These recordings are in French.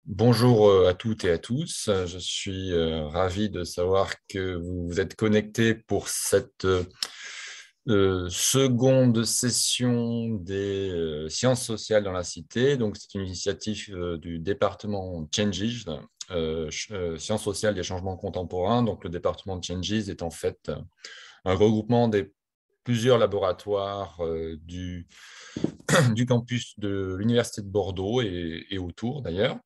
Bonjour à toutes et à tous. Je suis ravi de savoir que vous vous êtes connectés pour cette seconde session des sciences sociales dans la cité. Donc, c'est une initiative du département Changes, sciences sociales des changements contemporains. Donc, le département Changes est en fait un regroupement des plusieurs laboratoires du campus de l'Université de Bordeaux et autour d'ailleurs.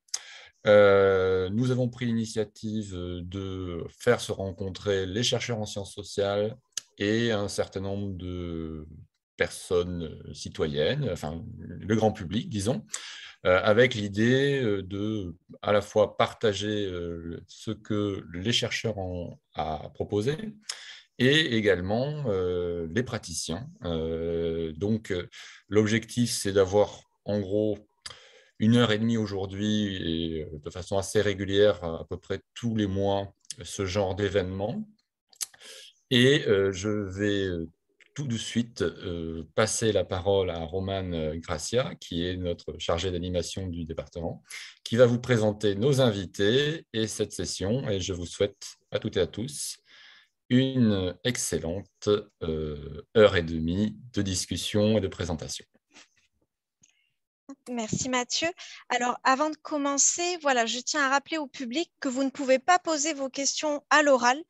Nous avons pris l'initiative de faire se rencontrer les chercheurs en sciences sociales et un certain nombre de personnes citoyennes, enfin le grand public, disons, avec l'idée de à la fois partager ce que les chercheurs ont à proposer et également les praticiens. Donc, l'objectif, c'est d'avoir en gros 1 heure et demie aujourd'hui et de façon assez régulière, à peu près tous les mois, ce genre d'événement. Et je vais tout de suite passer la parole à Romane Gracia, qui est notre chargée d'animation du département, qui va vous présenter nos invités et cette session. Et je vous souhaite à toutes et à tous une excellente heure et demie de discussion et de présentation. Merci Mathieu. Alors, avant de commencer, voilà, je tiens à rappeler au public que vous ne pouvez pas poser vos questions à l'oral.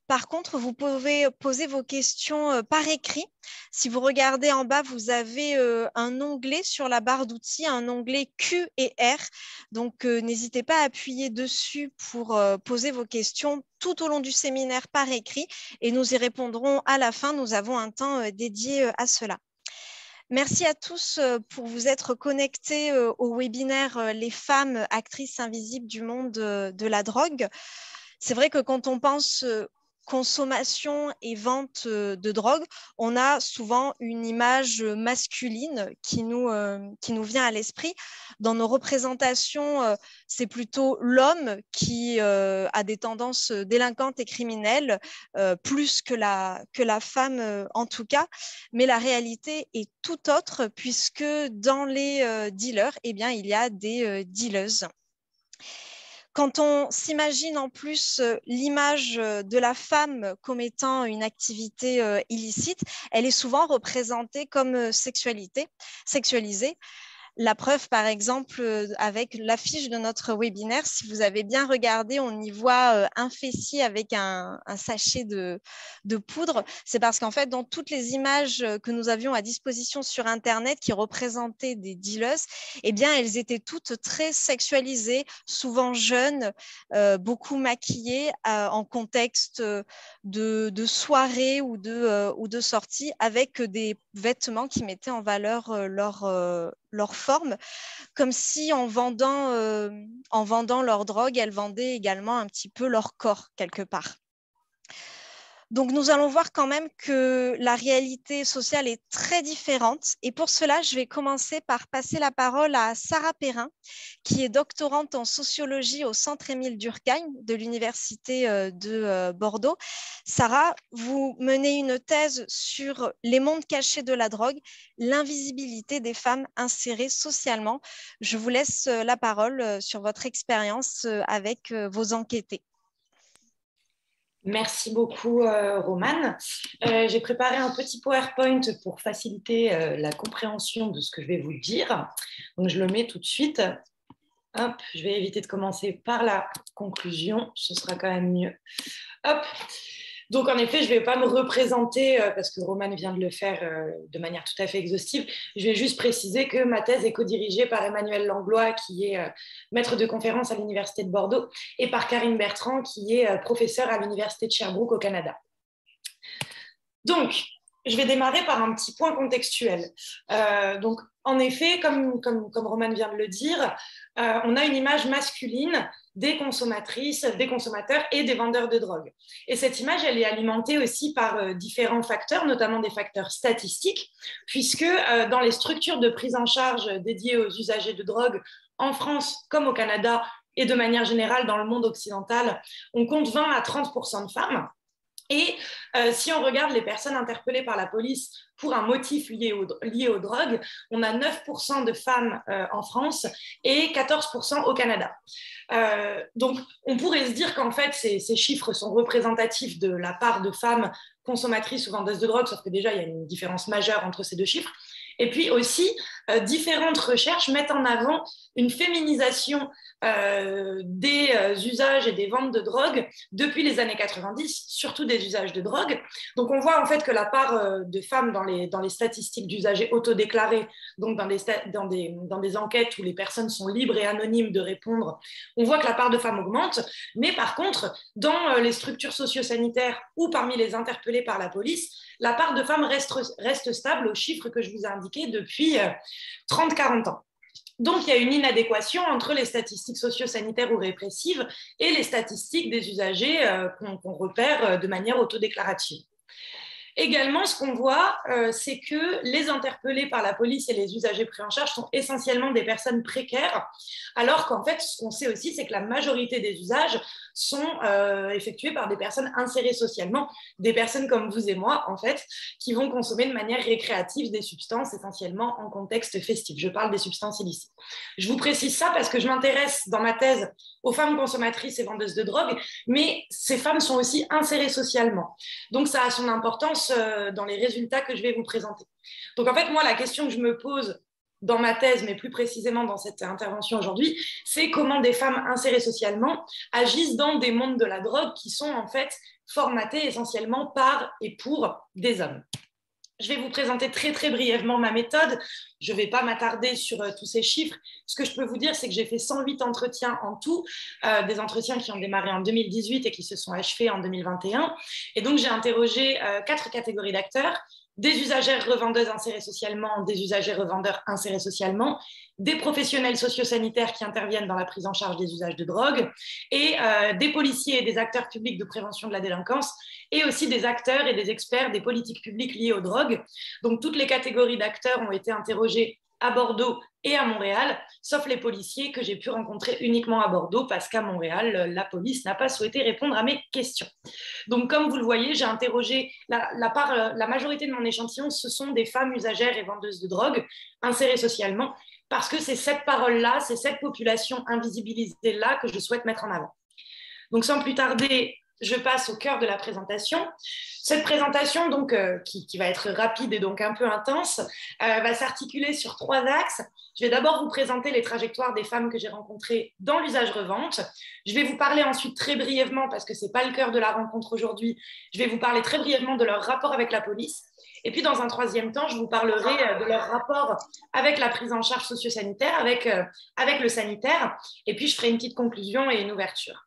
Par contre, vous pouvez poser vos questions par écrit. Si vous regardez en bas, vous avez un onglet sur la barre d'outils, un onglet Q et R. Donc, n'hésitez pas à appuyer dessus pour poser vos questions tout au long du séminaire par écrit et nous y répondrons à la fin. Nous avons un temps dédié à cela. Merci à tous pour vous être connectés au webinaire Les femmes actrices invisibles du monde de la drogue. C'est vrai que quand on pense consommation et vente de drogue, on a souvent une image masculine qui nous vient à l'esprit. Dans nos représentations, c'est plutôt l'homme qui a des tendances délinquantes et criminelles, plus que la femme en tout cas. Mais la réalité est tout autre puisque dans les dealers, eh bien, il y a des dealeuses. Quand on s'imagine en plus l'image de la femme comme étant une activité illicite, elle est souvent représentée comme sexualisée. La preuve, par exemple, avec l'affiche de notre webinaire, si vous avez bien regardé, on y voit un fessier avec un sachet de poudre. C'est parce qu'en fait, dans toutes les images que nous avions à disposition sur Internet qui représentaient des dealers, eh bien, elles étaient toutes très sexualisées, souvent jeunes, beaucoup maquillées en contexte de soirée ou de sortie, avec des vêtements qui mettaient en valeur leur forme, comme si en vendant leur drogue, elles vendaient également un petit peu leur corps quelque part. Donc, nous allons voir quand même que la réalité sociale est très différente. Et pour cela, je vais commencer par passer la parole à Sarah Perrin, qui est doctorante en sociologie au Centre Émile Durkheim de l'Université de Bordeaux. Sarah, vous menez une thèse sur les mondes cachés de la drogue, l'invisibilité des femmes insérées socialement. Je vous laisse la parole sur votre expérience avec vos enquêtés. Merci beaucoup, Romane. J'ai préparé un petit PowerPoint pour faciliter la compréhension de ce que je vais vous dire. Donc, je le mets tout de suite. Hop, je vais éviter de commencer par la conclusion. Ce sera quand même mieux. Hop. Donc, en effet, je ne vais pas me représenter parce que Romane vient de le faire de manière tout à fait exhaustive. Je vais juste préciser que ma thèse est co-dirigée par Emmanuel Langlois, qui est maître de conférence à l'Université de Bordeaux, et par Karine Bertrand, qui est professeure à l'Université de Sherbrooke au Canada. Donc, je vais démarrer par un petit point contextuel. Donc, en effet, comme Romane vient de le dire, on a une image masculine des consommatrices, des consommateurs et des vendeurs de drogue. Et cette image, elle est alimentée aussi par différents facteurs, notamment des facteurs statistiques, puisque dans les structures de prise en charge dédiées aux usagers de drogue, en France comme au Canada, et de manière générale dans le monde occidental, on compte 20 à 30% de femmes. Et si on regarde les personnes interpellées par la police pour un motif lié aux drogues, on a 9% de femmes en France et 14% au Canada. Donc, on pourrait se dire qu'en fait, ces chiffres sont représentatifs de la part de femmes consommatrices ou vendeuses de drogue, sauf que déjà, il y a une différence majeure entre ces deux chiffres. Et puis aussi, différentes recherches mettent en avant une féminisation des usages et des ventes de drogue depuis les années 90, surtout des usages de drogue. Donc on voit en fait que la part de femmes dans les statistiques d'usagers autodéclarés, donc dans des enquêtes où les personnes sont libres et anonymes de répondre, on voit que la part de femmes augmente, mais par contre, dans les structures socio-sanitaires ou parmi les interpellés par la police, la part de femmes reste stable aux chiffres que je vous ai indiqués depuis 30-40 ans. Donc, il y a une inadéquation entre les statistiques socio-sanitaires ou répressives et les statistiques des usagers qu'on repère de manière autodéclarative. Également, ce qu'on voit, c'est que les interpellés par la police et les usagers pris en charge sont essentiellement des personnes précaires, alors qu'en fait, ce qu'on sait aussi, c'est que la majorité des usages sont effectués par des personnes insérées socialement, des personnes comme vous et moi, en fait, qui vont consommer de manière récréative des substances, essentiellement en contexte festif. Je parle des substances illicites. Je vous précise ça parce que je m'intéresse dans ma thèse aux femmes consommatrices et vendeuses de drogue, mais ces femmes sont aussi insérées socialement. Donc, ça a son importance dans les résultats que je vais vous présenter. Donc, en fait, moi, la question que je me pose dans ma thèse, mais plus précisément dans cette intervention aujourd'hui, c'est comment des femmes insérées socialement agissent dans des mondes de la drogue qui sont en fait formatés essentiellement par et pour des hommes. Je vais vous présenter très, très brièvement ma méthode. Je ne vais pas m'attarder sur tous ces chiffres. Ce que je peux vous dire, c'est que j'ai fait 108 entretiens en tout, des entretiens qui ont démarré en 2018 et qui se sont achevés en 2021. Et donc, j'ai interrogé 4 catégories d'acteurs: des usagères revendeuses insérées socialement, des usagers revendeurs insérés socialement, des professionnels sociosanitaires qui interviennent dans la prise en charge des usages de drogue, et des policiers et des acteurs publics de prévention de la délinquance, et aussi des acteurs et des experts des politiques publiques liées aux drogues. Donc toutes les catégories d'acteurs ont été interrogées à Bordeaux et à Montréal, sauf les policiers que j'ai pu rencontrer uniquement à Bordeaux parce qu'à Montréal, la police n'a pas souhaité répondre à mes questions. Donc, comme vous le voyez, j'ai interrogé la majorité de mon échantillon, ce sont des femmes usagères et vendeuses de drogue insérées socialement, parce que c'est cette parole-là, c'est cette population invisibilisée-là que je souhaite mettre en avant. Donc, sans plus tarder, je passe au cœur de la présentation. Cette présentation, donc, qui va être rapide et donc un peu intense, va s'articuler sur 3 axes. Je vais d'abord vous présenter les trajectoires des femmes que j'ai rencontrées dans l'usage-revente. Je vais vous parler ensuite très brièvement, parce que ce n'est pas le cœur de la rencontre aujourd'hui, je vais vous parler très brièvement de leur rapport avec la police. Et puis, dans un 3e temps, je vous parlerai de leur rapport avec la prise en charge socio-sanitaire, avec le sanitaire. Et puis, je ferai une petite conclusion et une ouverture.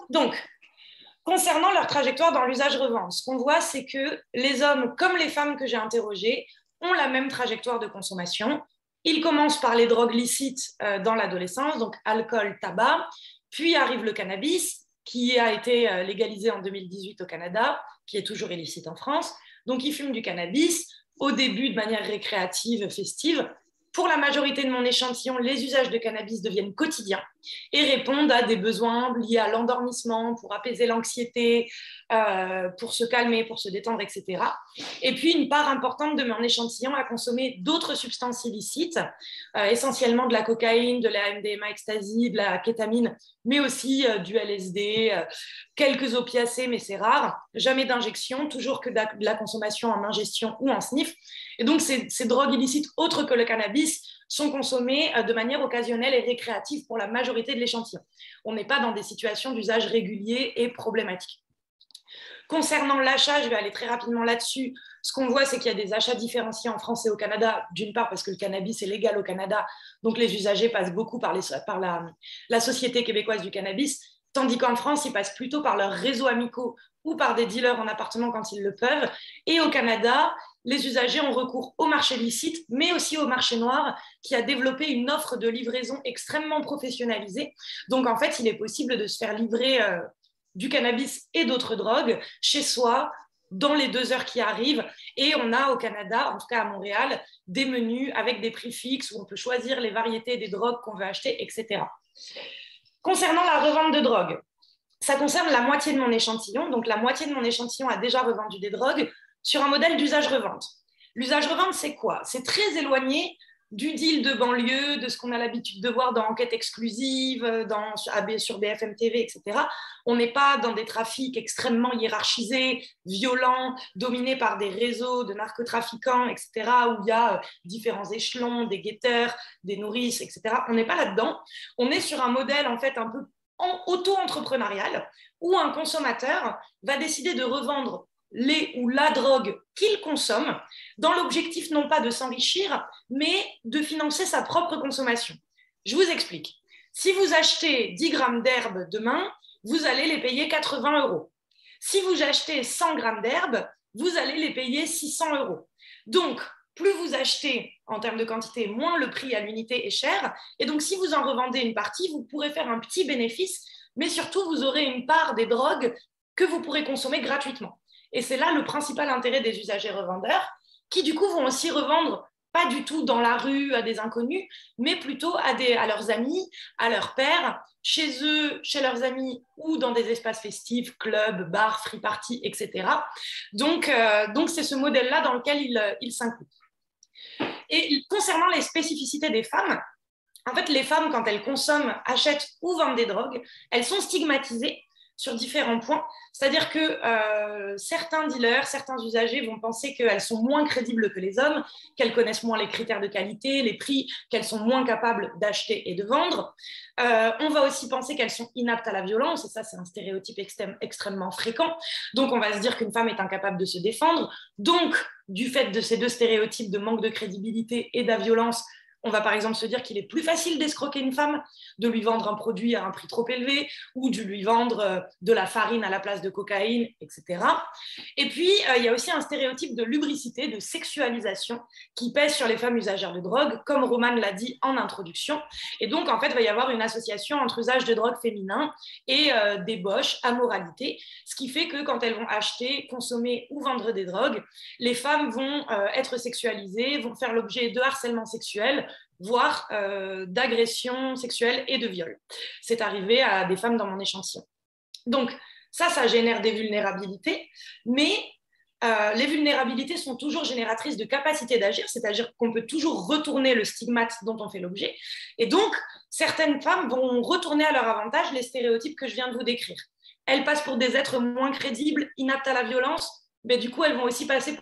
Donc, concernant leur trajectoire dans l'usage-revente, ce qu'on voit, c'est que les hommes, comme les femmes que j'ai interrogées, ont la même trajectoire de consommation. Ils commencent par les drogues licites dans l'adolescence, donc alcool, tabac, puis arrive le cannabis, qui a été légalisé en 2018 au Canada, qui est toujours illicite en France. Donc, ils fument du cannabis, au début de manière récréative, festive. Pour la majorité de mon échantillon, les usages de cannabis deviennent quotidiens et répondent à des besoins liés à l'endormissement, pour apaiser l'anxiété, pour se calmer, pour se détendre, etc. Et puis, une part importante de mon échantillon a consommé d'autres substances illicites, essentiellement de la cocaïne, de la MDMA ecstasy, de la kétamine, mais aussi du LSD, quelques opiacés, mais c'est rare. Jamais d'injection, toujours que de la consommation en ingestion ou en sniff. Et donc, ces drogues illicites autres que le cannabis sont consommées de manière occasionnelle et récréative pour la majorité de l'échantillon. On n'est pas dans des situations d'usage régulier et problématiques. Concernant l'achat, je vais aller très rapidement là-dessus. Ce qu'on voit, c'est qu'il y a des achats différenciés en France et au Canada, d'une part parce que le cannabis est légal au Canada, donc les usagers passent beaucoup par la Société québécoise du cannabis, tandis qu'en France, ils passent plutôt par leurs réseaux amicaux ou par des dealers en appartement quand ils le peuvent. Et au Canada, les usagers ont recours au marché licite, mais aussi au marché noir, qui a développé une offre de livraison extrêmement professionnalisée. Donc, en fait, il est possible de se faire livrer du cannabis et d'autres drogues chez soi, dans les 2 heures qui arrivent. Et on a au Canada, en tout cas à Montréal, des menus avec des prix fixes où on peut choisir les variétés des drogues qu'on veut acheter, etc. Concernant la revente de drogue, ça concerne la moitié de mon échantillon. Donc, la moitié de mon échantillon a déjà revendu des drogues sur un modèle d'usage-revente. L'usage-revente, c'est quoi? C'est très éloigné du deal de banlieue, de ce qu'on a l'habitude de voir dans Enquête exclusive, sur BFM TV, etc. On n'est pas dans des trafics extrêmement hiérarchisés, violents, dominés par des réseaux de narcotrafiquants, etc., où il y a différents échelons, des guetteurs, des nourrices, etc. On n'est pas là-dedans. On est sur un modèle, en fait, un peu auto-entrepreneurial, où un consommateur va décider de revendre les ou la drogue qu'il consomme, dans l'objectif non pas de s'enrichir, mais de financer sa propre consommation. Je vous explique. Si vous achetez 10 grammes d'herbe demain, vous allez les payer 80 €. Si vous achetez 100 grammes d'herbe, vous allez les payer 600 €. Donc, plus vous achetez en termes de quantité, moins le prix à l'unité est cher. Et donc, si vous en revendez une partie, vous pourrez faire un petit bénéfice, mais surtout, vous aurez une part des drogues que vous pourrez consommer gratuitement. Et c'est là le principal intérêt des usagers revendeurs, qui du coup vont aussi revendre pas du tout dans la rue à des inconnus, mais plutôt à leurs amis, à leurs pairs, chez eux, chez leurs amis ou dans des espaces festifs, clubs, bars, free party, etc. Donc c'est ce modèle-là dans lequel ils s'incluent. Et concernant les spécificités des femmes, en fait, les femmes, quand elles consomment, achètent ou vendent des drogues, elles sont stigmatisées sur différents points. C'est-à-dire que certains dealers, certains usagers vont penser qu'elles sont moins crédibles que les hommes, qu'elles connaissent moins les critères de qualité, les prix, qu'elles sont moins capables d'acheter et de vendre. On va aussi penser qu'elles sont inaptes à la violence, et ça, c'est un stéréotype extrêmement fréquent. Donc, on va se dire qu'une femme est incapable de se défendre. Donc, du fait de ces deux stéréotypes de manque de crédibilité et de la violence, on va par exemple se dire qu'il est plus facile d'escroquer une femme, de lui vendre un produit à un prix trop élevé ou de lui vendre de la farine à la place de cocaïne, etc. Et puis, il y a aussi un stéréotype de lubricité, de sexualisation qui pèse sur les femmes usagères de drogue, comme Romane l'a dit en introduction. Et donc, en fait, il va y avoir une association entre usage de drogue féminin et débauche, amoralité, ce qui fait que quand elles vont acheter, consommer ou vendre des drogues, les femmes vont être sexualisées, vont faire l'objet de harcèlement sexuel, voire d'agressions sexuelles et de viols. C'est arrivé à des femmes dans mon échantillon. Donc, ça génère des vulnérabilités, mais les vulnérabilités sont toujours génératrices de capacité d'agir, c'est-à-dire qu'on peut toujours retourner le stigmate dont on fait l'objet. Et donc, certaines femmes vont retourner à leur avantage les stéréotypes que je viens de vous décrire. Elles passent pour des êtres moins crédibles, inaptes à la violence, mais du coup, elles vont aussi passer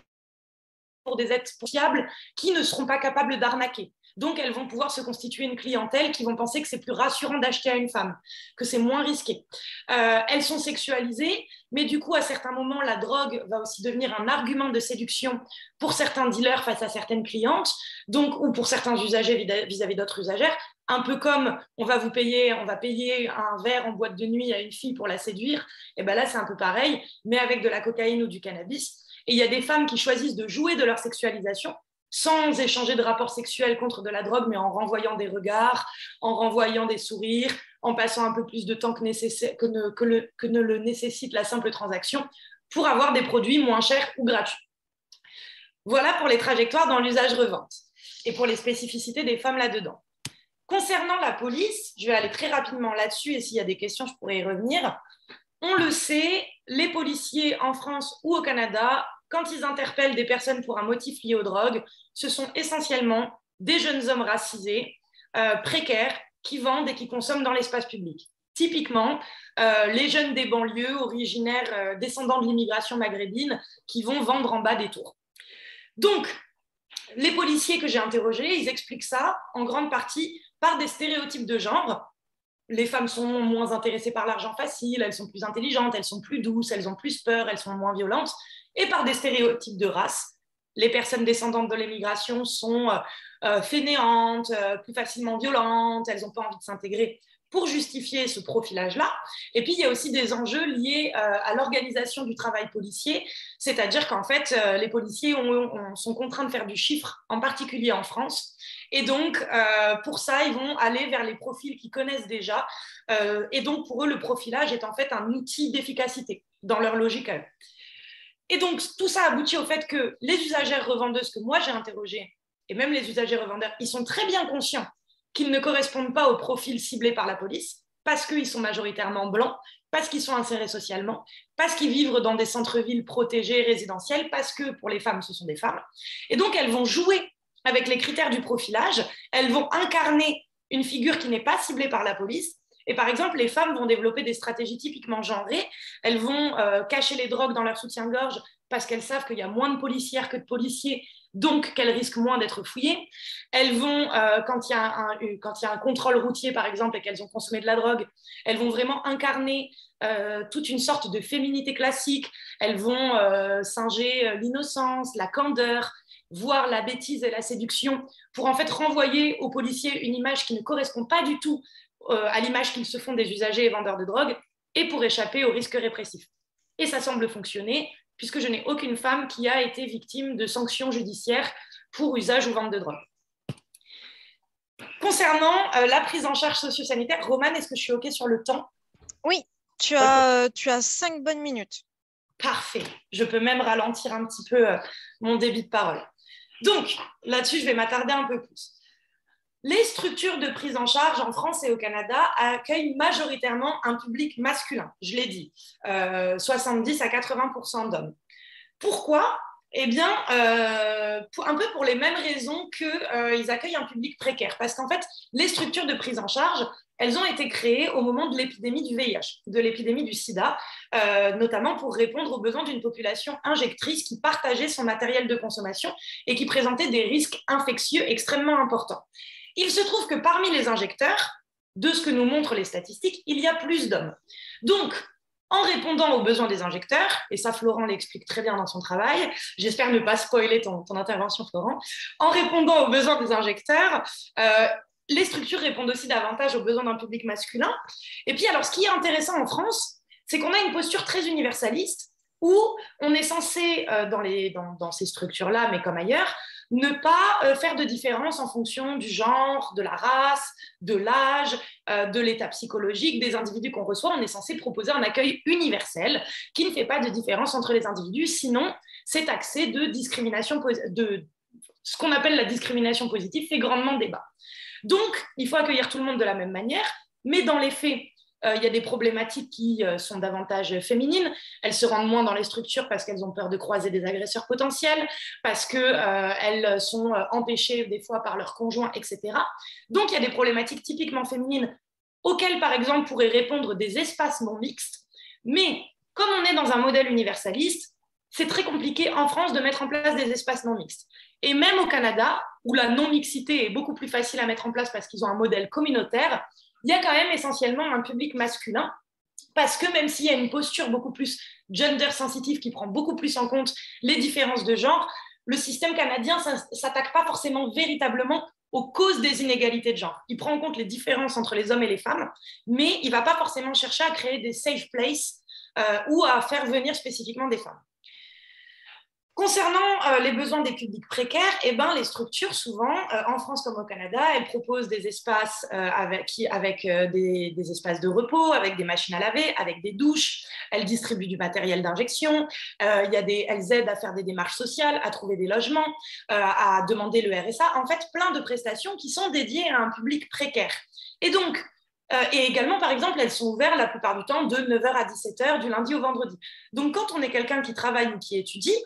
pour des êtres fiables qui ne seront pas capables d'arnaquer. Donc, elles vont pouvoir se constituer une clientèle qui vont penser que c'est plus rassurant d'acheter à une femme, que c'est moins risqué. Elles sont sexualisées, mais du coup, à certains moments, la drogue va aussi devenir un argument de séduction pour certains dealers face à certaines clientes, donc, ou pour certains usagers vis-à-vis d'autres usagères. Un peu comme on va payer un verre en boîte de nuit à une fille pour la séduire, et bien là, c'est un peu pareil, mais avec de la cocaïne ou du cannabis. Et il y a des femmes qui choisissent de jouer de leur sexualisation sans échanger de rapports sexuels contre de la drogue, mais en renvoyant des regards, en renvoyant des sourires, en passant un peu plus de temps que ne le nécessite la simple transaction pour avoir des produits moins chers ou gratuits. Voilà pour les trajectoires dans l'usage-revente et pour les spécificités des femmes là-dedans. Concernant la police, je vais aller très rapidement là-dessus et s'il y a des questions, je pourrais y revenir. On le sait, les policiers en France ou au Canada, quand ils interpellent des personnes pour un motif lié aux drogues, ce sont essentiellement des jeunes hommes racisés, précaires, qui vendent et qui consomment dans l'espace public. Typiquement, les jeunes des banlieues originaires, descendants de l'immigration maghrébine, qui vont vendre en bas des tours. Donc, les policiers que j'ai interrogés, ils expliquent ça en grande partie par des stéréotypes de genre. Les femmes sont moins intéressées par l'argent facile, elles sont plus intelligentes, elles sont plus douces, elles ont plus peur, elles sont moins violentes, et par des stéréotypes de race. Les personnes descendantes de l'immigration sont fainéantes, plus facilement violentes, elles n'ont pas envie de s'intégrer pour justifier ce profilage-là. Et puis, il y a aussi des enjeux liés à l'organisation du travail policier, c'est-à-dire qu'en fait, les policiers sont contraints de faire du chiffre, en particulier en France. Et donc, pour ça, ils vont aller vers les profils qu'ils connaissent déjà. Et donc, pour eux, le profilage est en fait un outil d'efficacité dans leur logique. Et donc, tout ça aboutit au fait que les usagères revendeuses que moi j'ai interrogées, et même les usagers revendeurs, ils sont très bien conscients qu'ils ne correspondent pas au profil ciblé par la police. parce qu'ils sont majoritairement blancs, parce qu'ils sont insérés socialement, parce qu'ils vivent dans des centres-villes protégés, résidentiels, parce que pour les femmes, ce sont des femmes. Et donc, elles vont jouer avec les critères du profilage, elles vont incarner une figure qui n'est pas ciblée par la police. Et par exemple, les femmes vont développer des stratégies typiquement genrées. Elles vont cacher les drogues dans leur soutien-gorge parce qu'elles savent qu'il y a moins de policières que de policiers, donc qu'elles risquent moins d'être fouillées. Elles vont, quand il y a un contrôle routier, par exemple, et qu'elles ont consommé de la drogue, elles vont vraiment incarner toute une sorte de féminité classique. Elles vont singer l'innocence, la candeur, voire la bêtise et la séduction, pour en fait renvoyer aux policiers une image qui ne correspond pas du tout à l'image qu'ils se font des usagers et vendeurs de drogue, et pour échapper aux risques répressifs. Et ça semble fonctionner, puisque je n'ai aucune femme qui a été victime de sanctions judiciaires pour usage ou vente de drogue. Concernant la prise en charge socio-sanitaire, Romane, est-ce que je suis OK sur le temps? Oui, tu as 5 bonnes minutes. Parfait. Je peux même ralentir un petit peu mon débit de parole. Donc, là-dessus, je vais m'attarder un peu plus. Les structures de prise en charge en France et au Canada accueillent majoritairement un public masculin, je l'ai dit, 70 à 80% d'hommes. Pourquoi? Eh bien, un peu pour les mêmes raisons qu'ils accueillent un public précaire. Parce qu'en fait, les structures de prise en charge, elles ont été créées au moment de l'épidémie du VIH, de l'épidémie du sida, notamment pour répondre aux besoins d'une population injectrice qui partageait son matériel de consommation et qui présentait des risques infectieux extrêmement importants. Il se trouve que parmi les injecteurs, de ce que nous montrent les statistiques, il y a plus d'hommes. Donc, en répondant aux besoins des injecteurs, et ça Florent l'explique très bien dans son travail, j'espère ne pas spoiler ton intervention Florent, en répondant aux besoins des injecteurs, les structures répondent aussi davantage aux besoins d'un public masculin. Et puis alors ce qui est intéressant en France, c'est qu'on a une posture très universaliste où on est censé, dans ces structures-là, mais comme ailleurs, ne pas faire de différence en fonction du genre, de la race, de l'âge, de l'état psychologique des individus qu'on reçoit. On est censé proposer un accueil universel qui ne fait pas de différence entre les individus, sinon c'est taxé de discrimination, de ce qu'on appelle la discrimination positive, fait grandement débat. Donc, il faut accueillir tout le monde de la même manière, mais dans les faits, il y a des problématiques qui sont davantage féminines. Elles se rendent moins dans les structures parce qu'elles ont peur de croiser des agresseurs potentiels, parce qu'elles sont empêchées des fois par leurs conjoints, etc. Donc, il y a des problématiques typiquement féminines auxquelles, par exemple, pourraient répondre des espaces non mixtes. Mais comme on est dans un modèle universaliste, c'est très compliqué en France de mettre en place des espaces non mixtes. Et même au Canada, où la non-mixité est beaucoup plus facile à mettre en place parce qu'ils ont un modèle communautaire, il y a quand même essentiellement un public masculin, parce que même s'il y a une posture beaucoup plus gender sensitive qui prend beaucoup plus en compte les différences de genre, le système canadien ne s'attaque pas forcément véritablement aux causes des inégalités de genre. Il prend en compte les différences entre les hommes et les femmes, mais il ne va pas forcément chercher à créer des safe places ou à faire venir spécifiquement des femmes. Concernant les besoins des publics précaires, eh ben, les structures, souvent, en France comme au Canada, elles proposent des espaces avec des espaces de repos, avec des machines à laver, avec des douches. Elles distribuent du matériel d'injection. Elles aident à faire des démarches sociales, à trouver des logements, à demander le RSA. En fait, plein de prestations qui sont dédiées à un public précaire. Et donc, et également, par exemple, elles sont ouvertes la plupart du temps de 9h à 17h, du lundi au vendredi. Donc, quand on est quelqu'un qui travaille ou qui étudie,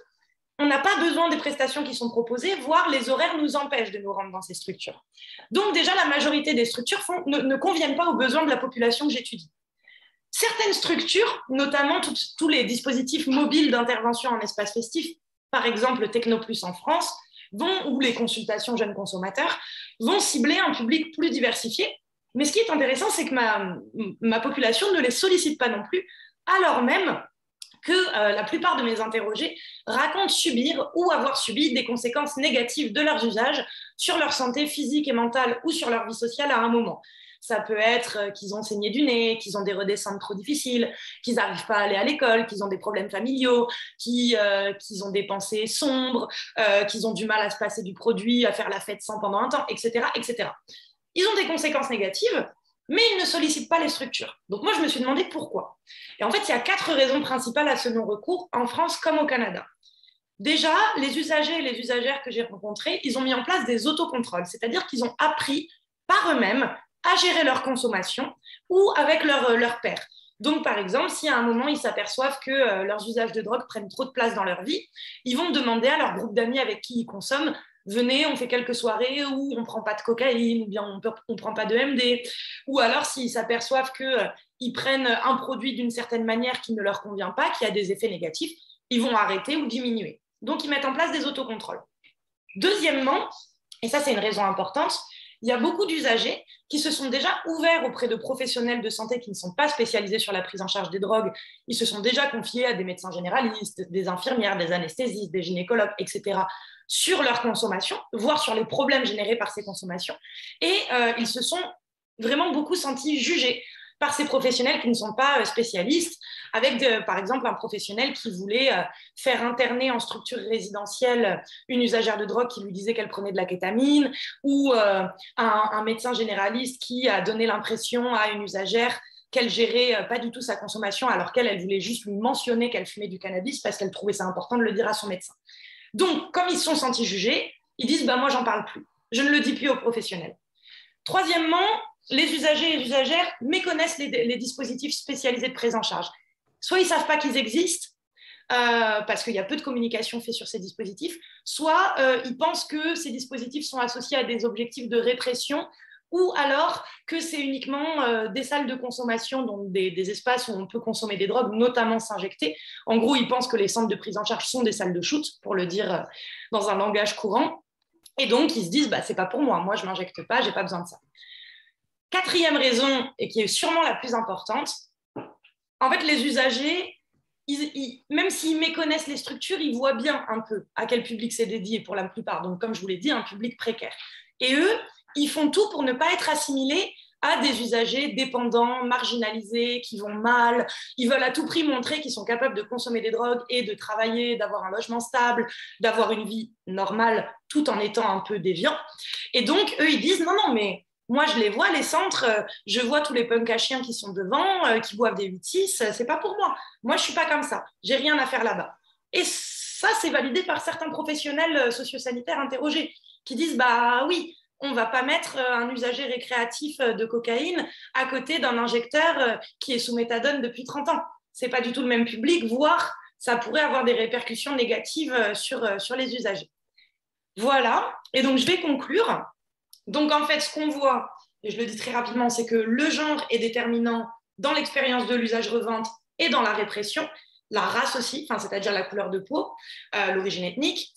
on n'a pas besoin des prestations qui sont proposées, voire les horaires nous empêchent de nous rendre dans ces structures. Donc déjà, la majorité des structures ne conviennent pas aux besoins de la population que j'étudie. Certaines structures, notamment tous les dispositifs mobiles d'intervention en espace festif, par exemple le Technoplus en France, ou les consultations jeunes consommateurs, vont cibler un public plus diversifié. Mais ce qui est intéressant, c'est que ma population ne les sollicite pas non plus, alors même que la plupart de mes interrogés racontent subir ou avoir subi des conséquences négatives de leurs usages sur leur santé physique et mentale ou sur leur vie sociale à un moment. Ça peut être qu'ils ont saigné du nez, qu'ils ont des redescentes trop difficiles, qu'ils n'arrivent pas à aller à l'école, qu'ils ont des problèmes familiaux, qu'ils ont des pensées sombres, qu'ils ont du mal à se passer du produit, à faire la fête sans pendant un temps, etc., etc. Ils ont des conséquences négatives, mais ils ne sollicitent pas les structures. Donc moi, je me suis demandé pourquoi. Et en fait, il y a 4 raisons principales à ce non-recours en France comme au Canada. Déjà, les usagers et les usagères que j'ai rencontrés, ils ont mis en place des autocontrôles, c'est-à-dire qu'ils ont appris par eux-mêmes à gérer leur consommation ou avec leur père. Donc, par exemple, si à un moment, ils s'aperçoivent que leurs usages de drogue prennent trop de place dans leur vie, ils vont demander à leur groupe d'amis avec qui ils consomment, venez, on fait quelques soirées où on ne prend pas de cocaïne, ou bien on ne prend pas de MD. Ou alors, s'ils s'aperçoivent qu'ils prennent un produit d'une certaine manière qui ne leur convient pas, qui a des effets négatifs, ils vont arrêter ou diminuer. Donc, ils mettent en place des autocontrôles. Deuxièmement, et ça, c'est une raison importante, il y a beaucoup d'usagers qui se sont déjà ouverts auprès de professionnels de santé qui ne sont pas spécialisés sur la prise en charge des drogues. Ils se sont déjà confiés à des médecins généralistes, des infirmières, des anesthésistes, des gynécologues, etc., sur leur consommation, voire sur les problèmes générés par ces consommations. Et ils se sont vraiment beaucoup sentis jugés par ces professionnels qui ne sont pas spécialistes, avec par exemple un professionnel qui voulait faire interner en structure résidentielle une usagère de drogue qui lui disait qu'elle prenait de la kétamine, ou un médecin généraliste qui a donné l'impression à une usagère qu'elle gérait pas du tout sa consommation, alors qu'elle voulait juste lui mentionner qu'elle fumait du cannabis parce qu'elle trouvait ça important de le dire à son médecin. Donc, comme ils se sont sentis jugés, ils disent bah, « moi, j'en parle plus. Je ne le dis plus aux professionnels. » Troisièmement, les usagers et les usagères méconnaissent les dispositifs spécialisés de prise en charge. Soit ils ne savent pas qu'ils existent, parce qu'il y a peu de communication faite sur ces dispositifs, soit ils pensent que ces dispositifs sont associés à des objectifs de répression, ou alors que c'est uniquement des salles de consommation, donc des espaces où on peut consommer des drogues, notamment s'injecter. En gros, ils pensent que les centres de prise en charge sont des salles de shoot, pour le dire dans un langage courant. Et donc, ils se disent, bah, c'est pas pour moi, je ne m'injecte pas, j'ai pas besoin de ça. Quatrième raison, et qui est sûrement la plus importante, en fait, les usagers, même s'ils méconnaissent les structures, ils voient bien un peu à quel public c'est dédié pour la plupart. Donc, comme je vous l'ai dit, un public précaire. Et eux, ils font tout pour ne pas être assimilés à des usagers dépendants, marginalisés, qui vont mal. Ils veulent à tout prix montrer qu'ils sont capables de consommer des drogues et de travailler, d'avoir un logement stable, d'avoir une vie normale, tout en étant un peu déviants. Et donc, eux, ils disent, non, mais moi, je les vois, les centres, je vois tous les punks à chiens qui sont devant, qui boivent des 8-6, c'est pas pour moi. Moi, je suis pas comme ça. J'ai rien à faire là-bas. Et ça, c'est validé par certains professionnels sociosanitaires interrogés qui disent, bah oui, on ne va pas mettre un usager récréatif de cocaïne à côté d'un injecteur qui est sous méthadone depuis 30 ans. Ce n'est pas du tout le même public, voire ça pourrait avoir des répercussions négatives sur les usagers. Voilà, et donc je vais conclure. Donc en fait, ce qu'on voit, et je le dis très rapidement, c'est que le genre est déterminant dans l'expérience de l'usage-revente et dans la répression. La race aussi, c'est-à-dire la couleur de peau, l'origine ethnique,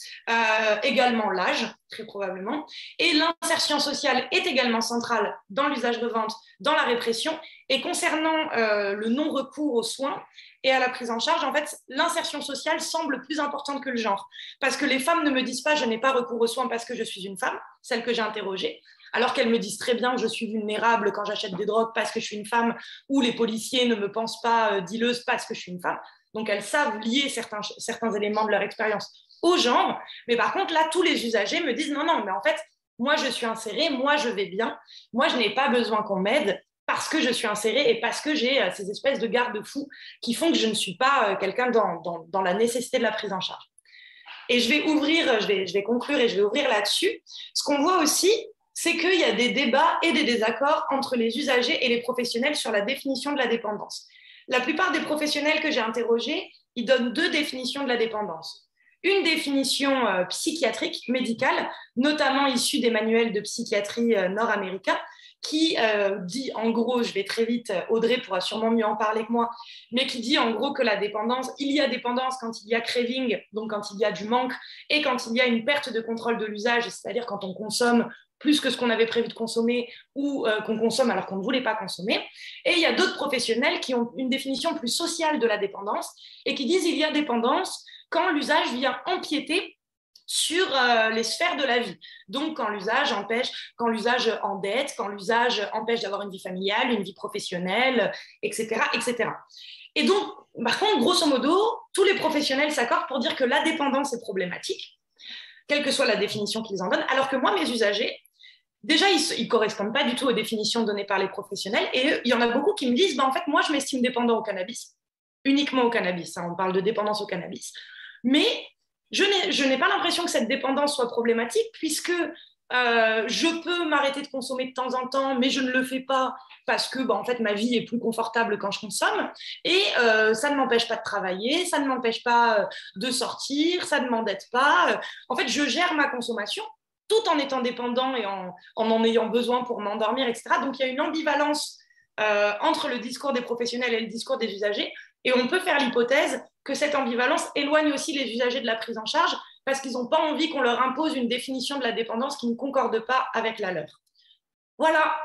également l'âge, très probablement. Et l'insertion sociale est également centrale dans l'usage-revente, dans la répression. Et concernant le non-recours aux soins et à la prise en charge, en fait, l'insertion sociale semble plus importante que le genre. Parce que les femmes ne me disent pas « je n'ai pas recours aux soins parce que je suis une femme », celle que j'ai interrogée, alors qu'elles me disent très bien que je suis vulnérable quand j'achète des drogues parce que je suis une femme, ou les policiers ne me pensent pas dealeuse parce que je suis une femme. Donc, elles savent lier certains éléments de leur expérience au genre. Mais par contre, là, tous les usagers me disent non, mais en fait, moi, je suis insérée, moi, je vais bien. Moi, je n'ai pas besoin qu'on m'aide parce que je suis insérée et parce que j'ai ces espèces de garde-fous qui font que je ne suis pas quelqu'un dans la nécessité de la prise en charge. Et je vais conclure et je vais ouvrir là-dessus. Ce qu'on voit aussi, c'est qu'il y a des débats et des désaccords entre les usagers et les professionnels sur la définition de la dépendance. La plupart des professionnels que j'ai interrogés, ils donnent deux définitions de la dépendance. Une définition psychiatrique, médicale, notamment issue des manuels de psychiatrie nord-américains, qui dit en gros, je vais très vite, Audrey pourra sûrement mieux en parler que moi, mais qui dit en gros que la dépendance, il y a dépendance quand il y a craving, donc quand il y a du manque, et quand il y a une perte de contrôle de l'usage, c'est-à-dire quand on consomme plus que ce qu'on avait prévu de consommer ou qu'on consomme alors qu'on ne voulait pas consommer. Et il y a d'autres professionnels qui ont une définition plus sociale de la dépendance et qui disent qu'il y a dépendance quand l'usage vient empiéter sur les sphères de la vie. Donc, quand l'usage endette, quand l'usage empêche d'avoir une vie familiale, une vie professionnelle, etc., etc. Et donc, par contre, grosso modo, tous les professionnels s'accordent pour dire que la dépendance est problématique, quelle que soit la définition qu'ils en donnent, alors que moi, mes usagers, déjà, ils ne correspondent pas du tout aux définitions données par les professionnels. Et il y en a beaucoup qui me disent, en fait, moi, je m'estime dépendant au cannabis, uniquement au cannabis. On parle de dépendance au cannabis. Mais je n'ai pas l'impression que cette dépendance soit problématique, puisque Je peux m'arrêter de consommer de temps en temps, mais je ne le fais pas parce que en fait, ma vie est plus confortable quand je consomme. Et ça ne m'empêche pas de travailler, ça ne m'empêche pas de sortir, ça ne m'endette pas. En fait, je gère ma consommation tout en étant dépendant et en ayant besoin pour m'endormir, etc. Donc, il y a une ambivalence entre le discours des professionnels et le discours des usagers. Et on peut faire l'hypothèse que cette ambivalence éloigne aussi les usagers de la prise en charge parce qu'ils n'ont pas envie qu'on leur impose une définition de la dépendance qui ne concorde pas avec la leur. Voilà.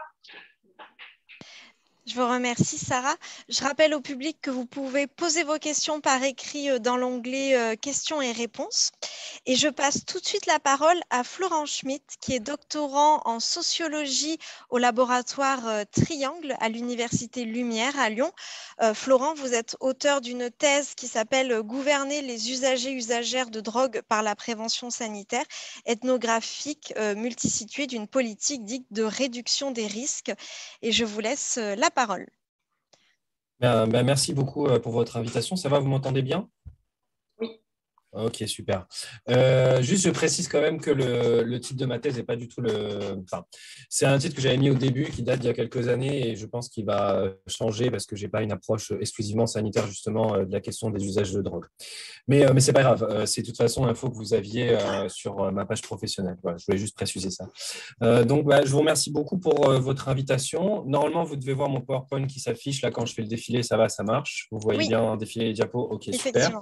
Je vous remercie, Sarah. Je rappelle au public que vous pouvez poser vos questions par écrit dans l'onglet questions et réponses. Et je passe tout de suite la parole à Florent Schmitt, qui est doctorant en sociologie au laboratoire Triangle à l'Université Lumière à Lyon. Florent, vous êtes auteur d'une thèse qui s'appelle « Gouverner les usagers usagères de drogue par la prévention sanitaire, ethnographique multisituée d'une politique dite de réduction des risques ». Et je vous laisse la parole. Merci beaucoup pour votre invitation. Ça va, vous m'entendez bien? Oui. Ok, super. Juste, je précise quand même que le titre de ma thèse n'est pas du tout c'est un titre que j'avais mis au début, qui date d'il y a quelques années, et je pense qu'il va changer parce que je n'ai pas une approche exclusivement sanitaire, justement, de la question des usages de drogue. Mais ce n'est pas grave. C'est de toute façon l'info que vous aviez sur ma page professionnelle. Voilà, je voulais juste préciser ça. Donc, je vous remercie beaucoup pour votre invitation. Normalement, vous devez voir mon PowerPoint qui s'affiche. Là, quand je fais le défilé, ça va, ça marche. Vous voyez bien défiler les diapos? Ok, super.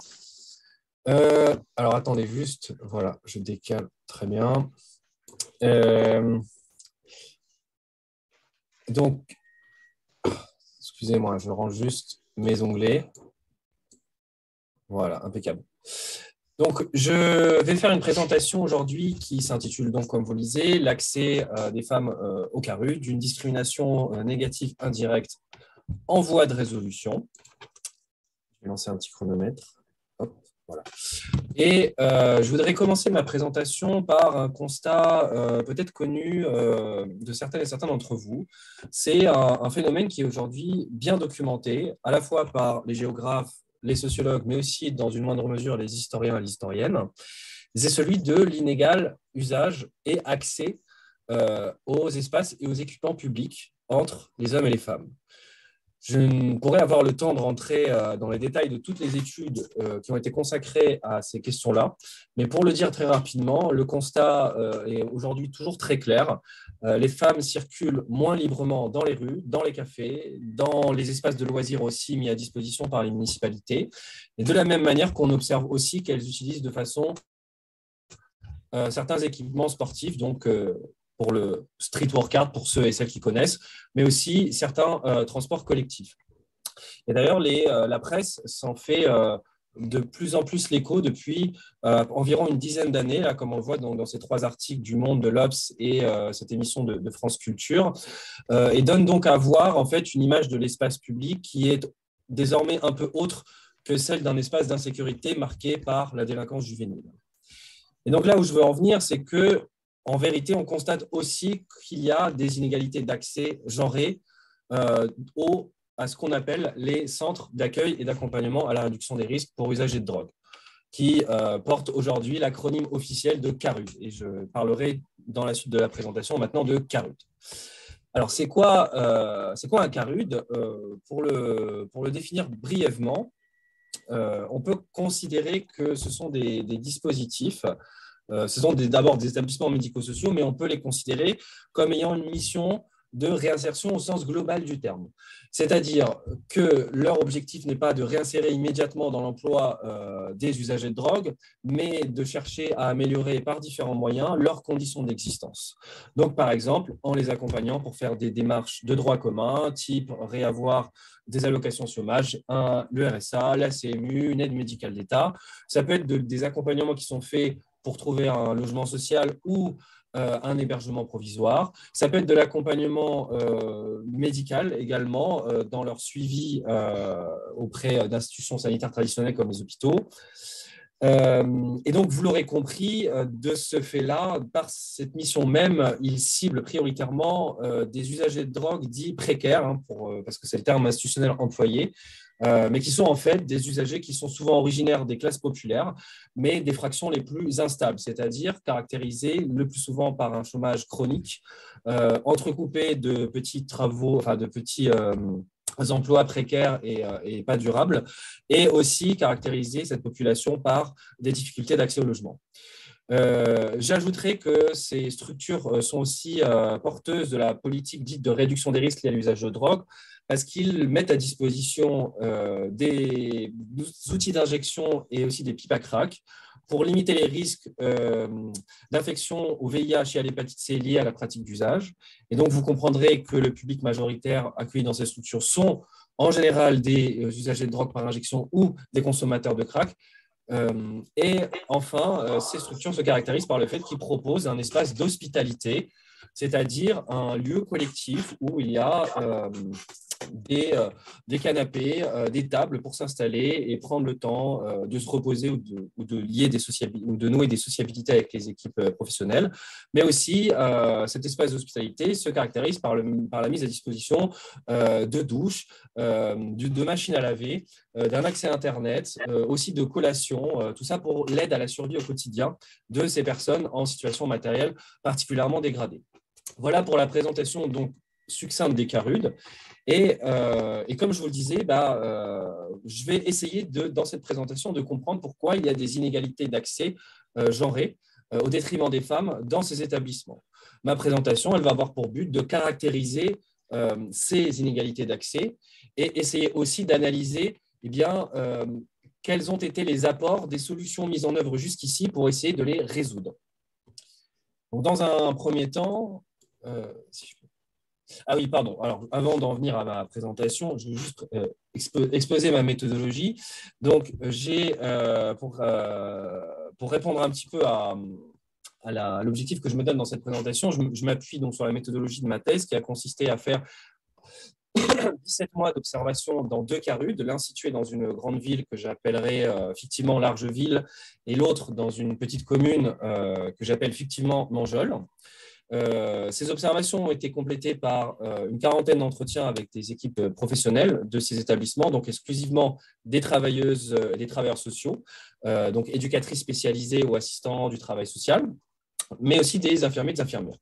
Alors, attendez juste. Voilà, je décale. Très bien. Donc, excusez-moi, je range juste mes onglets. Voilà, impeccable. Donc, je vais faire une présentation aujourd'hui qui s'intitule, donc, comme vous le lisez, l'accès des femmes au CARUD, d'une discrimination négative indirecte en voie de résolution. Je vais lancer un petit chronomètre. Hop, voilà. Et je voudrais commencer ma présentation par un constat peut-être connu de certaines et certains d'entre vous. C'est un phénomène qui est aujourd'hui bien documenté, à la fois par les géographes, les sociologues, mais aussi dans une moindre mesure les historiens et les historiennes. C'est celui de l'inégal usage et accès aux espaces et aux équipements publics entre les hommes et les femmes. Je ne pourrais avoir le temps de rentrer dans les détails de toutes les études qui ont été consacrées à ces questions-là, mais pour le dire très rapidement, le constat est aujourd'hui toujours très clair. Les femmes circulent moins librement dans les rues, dans les cafés, dans les espaces de loisirs aussi mis à disposition par les municipalités, et de la même manière qu'on observe aussi qu'elles utilisent de façon certains équipements sportifs, donc pour le street workout, pour ceux et celles qui connaissent, mais aussi certains transports collectifs. Et d'ailleurs, la presse s'en fait de plus en plus l'écho depuis environ une dizaine d'années, là, comme on le voit dans ces 3 articles du Monde, de l'Obs et cette émission de France Culture, et donne donc à voir en fait une image de l'espace public qui est désormais un peu autre que celle d'un espace d'insécurité marqué par la délinquance juvénile. Et donc là où je veux en venir, c'est que en vérité, on constate aussi qu'il y a des inégalités d'accès genrées à ce qu'on appelle les centres d'accueil et d'accompagnement à la réduction des risques pour usagers de drogue, qui portent aujourd'hui l'acronyme officiel de CARUD. Et je parlerai dans la suite de la présentation maintenant de CARUD. Alors, c'est quoi un CARUD? Pour le définir brièvement, on peut considérer que ce sont des dispositifs. Ce sont d'abord des établissements médico-sociaux, mais on peut les considérer comme ayant une mission de réinsertion au sens global du terme. C'est-à-dire que leur objectif n'est pas de réinsérer immédiatement dans l'emploi des usagers de drogue, mais de chercher à améliorer par différents moyens leurs conditions d'existence. Donc, par exemple, en les accompagnant pour faire des démarches de droit commun, type réavoir des allocations chômage, le RSA, la CMU, une aide médicale d'État. Ça peut être des accompagnements qui sont faits pour trouver un logement social ou un hébergement provisoire. Ça peut être de l'accompagnement médical également dans leur suivi auprès d'institutions sanitaires traditionnelles comme les hôpitaux. Et donc, vous l'aurez compris, de ce fait-là, par cette mission même, ils ciblent prioritairement des usagers de drogue dits précaires, parce que c'est le terme institutionnel employé, mais qui sont en fait des usagers qui sont souvent originaires des classes populaires, mais des fractions les plus instables, c'est-à-dire caractérisées le plus souvent par un chômage chronique, entrecoupé de petits travaux, enfin de petits emplois précaires et pas durables, et aussi caractériser cette population par des difficultés d'accès au logement. J'ajouterai que ces structures sont aussi porteuses de la politique dite de réduction des risques liés à l'usage de drogue, parce qu'ils mettent à disposition des outils d'injection et aussi des pipes à crack pour limiter les risques d'infection au VIH et à l'hépatite C liés à la pratique d'usage. Et donc, vous comprendrez que le public majoritaire accueilli dans ces structures sont en général des usagers de drogue par injection ou des consommateurs de crack. Et enfin, ces structures se caractérisent par le fait qu'ils proposent un espace d'hospitalité, c'est-à-dire un lieu collectif où il y a des canapés, des tables pour s'installer et prendre le temps de se reposer ou de nouer des sociabilités avec les équipes professionnelles. Mais aussi, cet espace d'hospitalité se caractérise par la mise à disposition de douches, de machines à laver, d'un accès à Internet, aussi de collations, tout ça pour l'aide à la survie au quotidien de ces personnes en situation matérielle particulièrement dégradée. Voilà pour la présentation donc succincte des CARUD. Et comme je vous le disais, je vais essayer dans cette présentation de comprendre pourquoi il y a des inégalités d'accès genrées au détriment des femmes dans ces établissements. Ma présentation, elle va avoir pour but de caractériser ces inégalités d'accès et essayer aussi d'analyser quels ont été les apports des solutions mises en œuvre jusqu'ici pour essayer de les résoudre. Donc, dans un premier temps, si je peux... Ah oui, pardon. Alors, avant d'en venir à ma présentation, je vais juste exposer ma méthodologie. Donc, pour répondre un petit peu à l'objectif que je me donne dans cette présentation, je m'appuie donc sur la méthodologie de ma thèse qui a consisté à faire 17 mois d'observation dans 2 CARUD, l'un situé dans une grande ville que j'appellerai fictivement Largeville et l'autre dans une petite commune que j'appelle fictivement Mangeol. Ces observations ont été complétées par une quarantaine d'entretiens avec des équipes professionnelles de ces établissements, donc exclusivement des travailleuses et des travailleurs sociaux, donc éducatrices spécialisées ou assistants du travail social, mais aussi des infirmiers et des infirmières.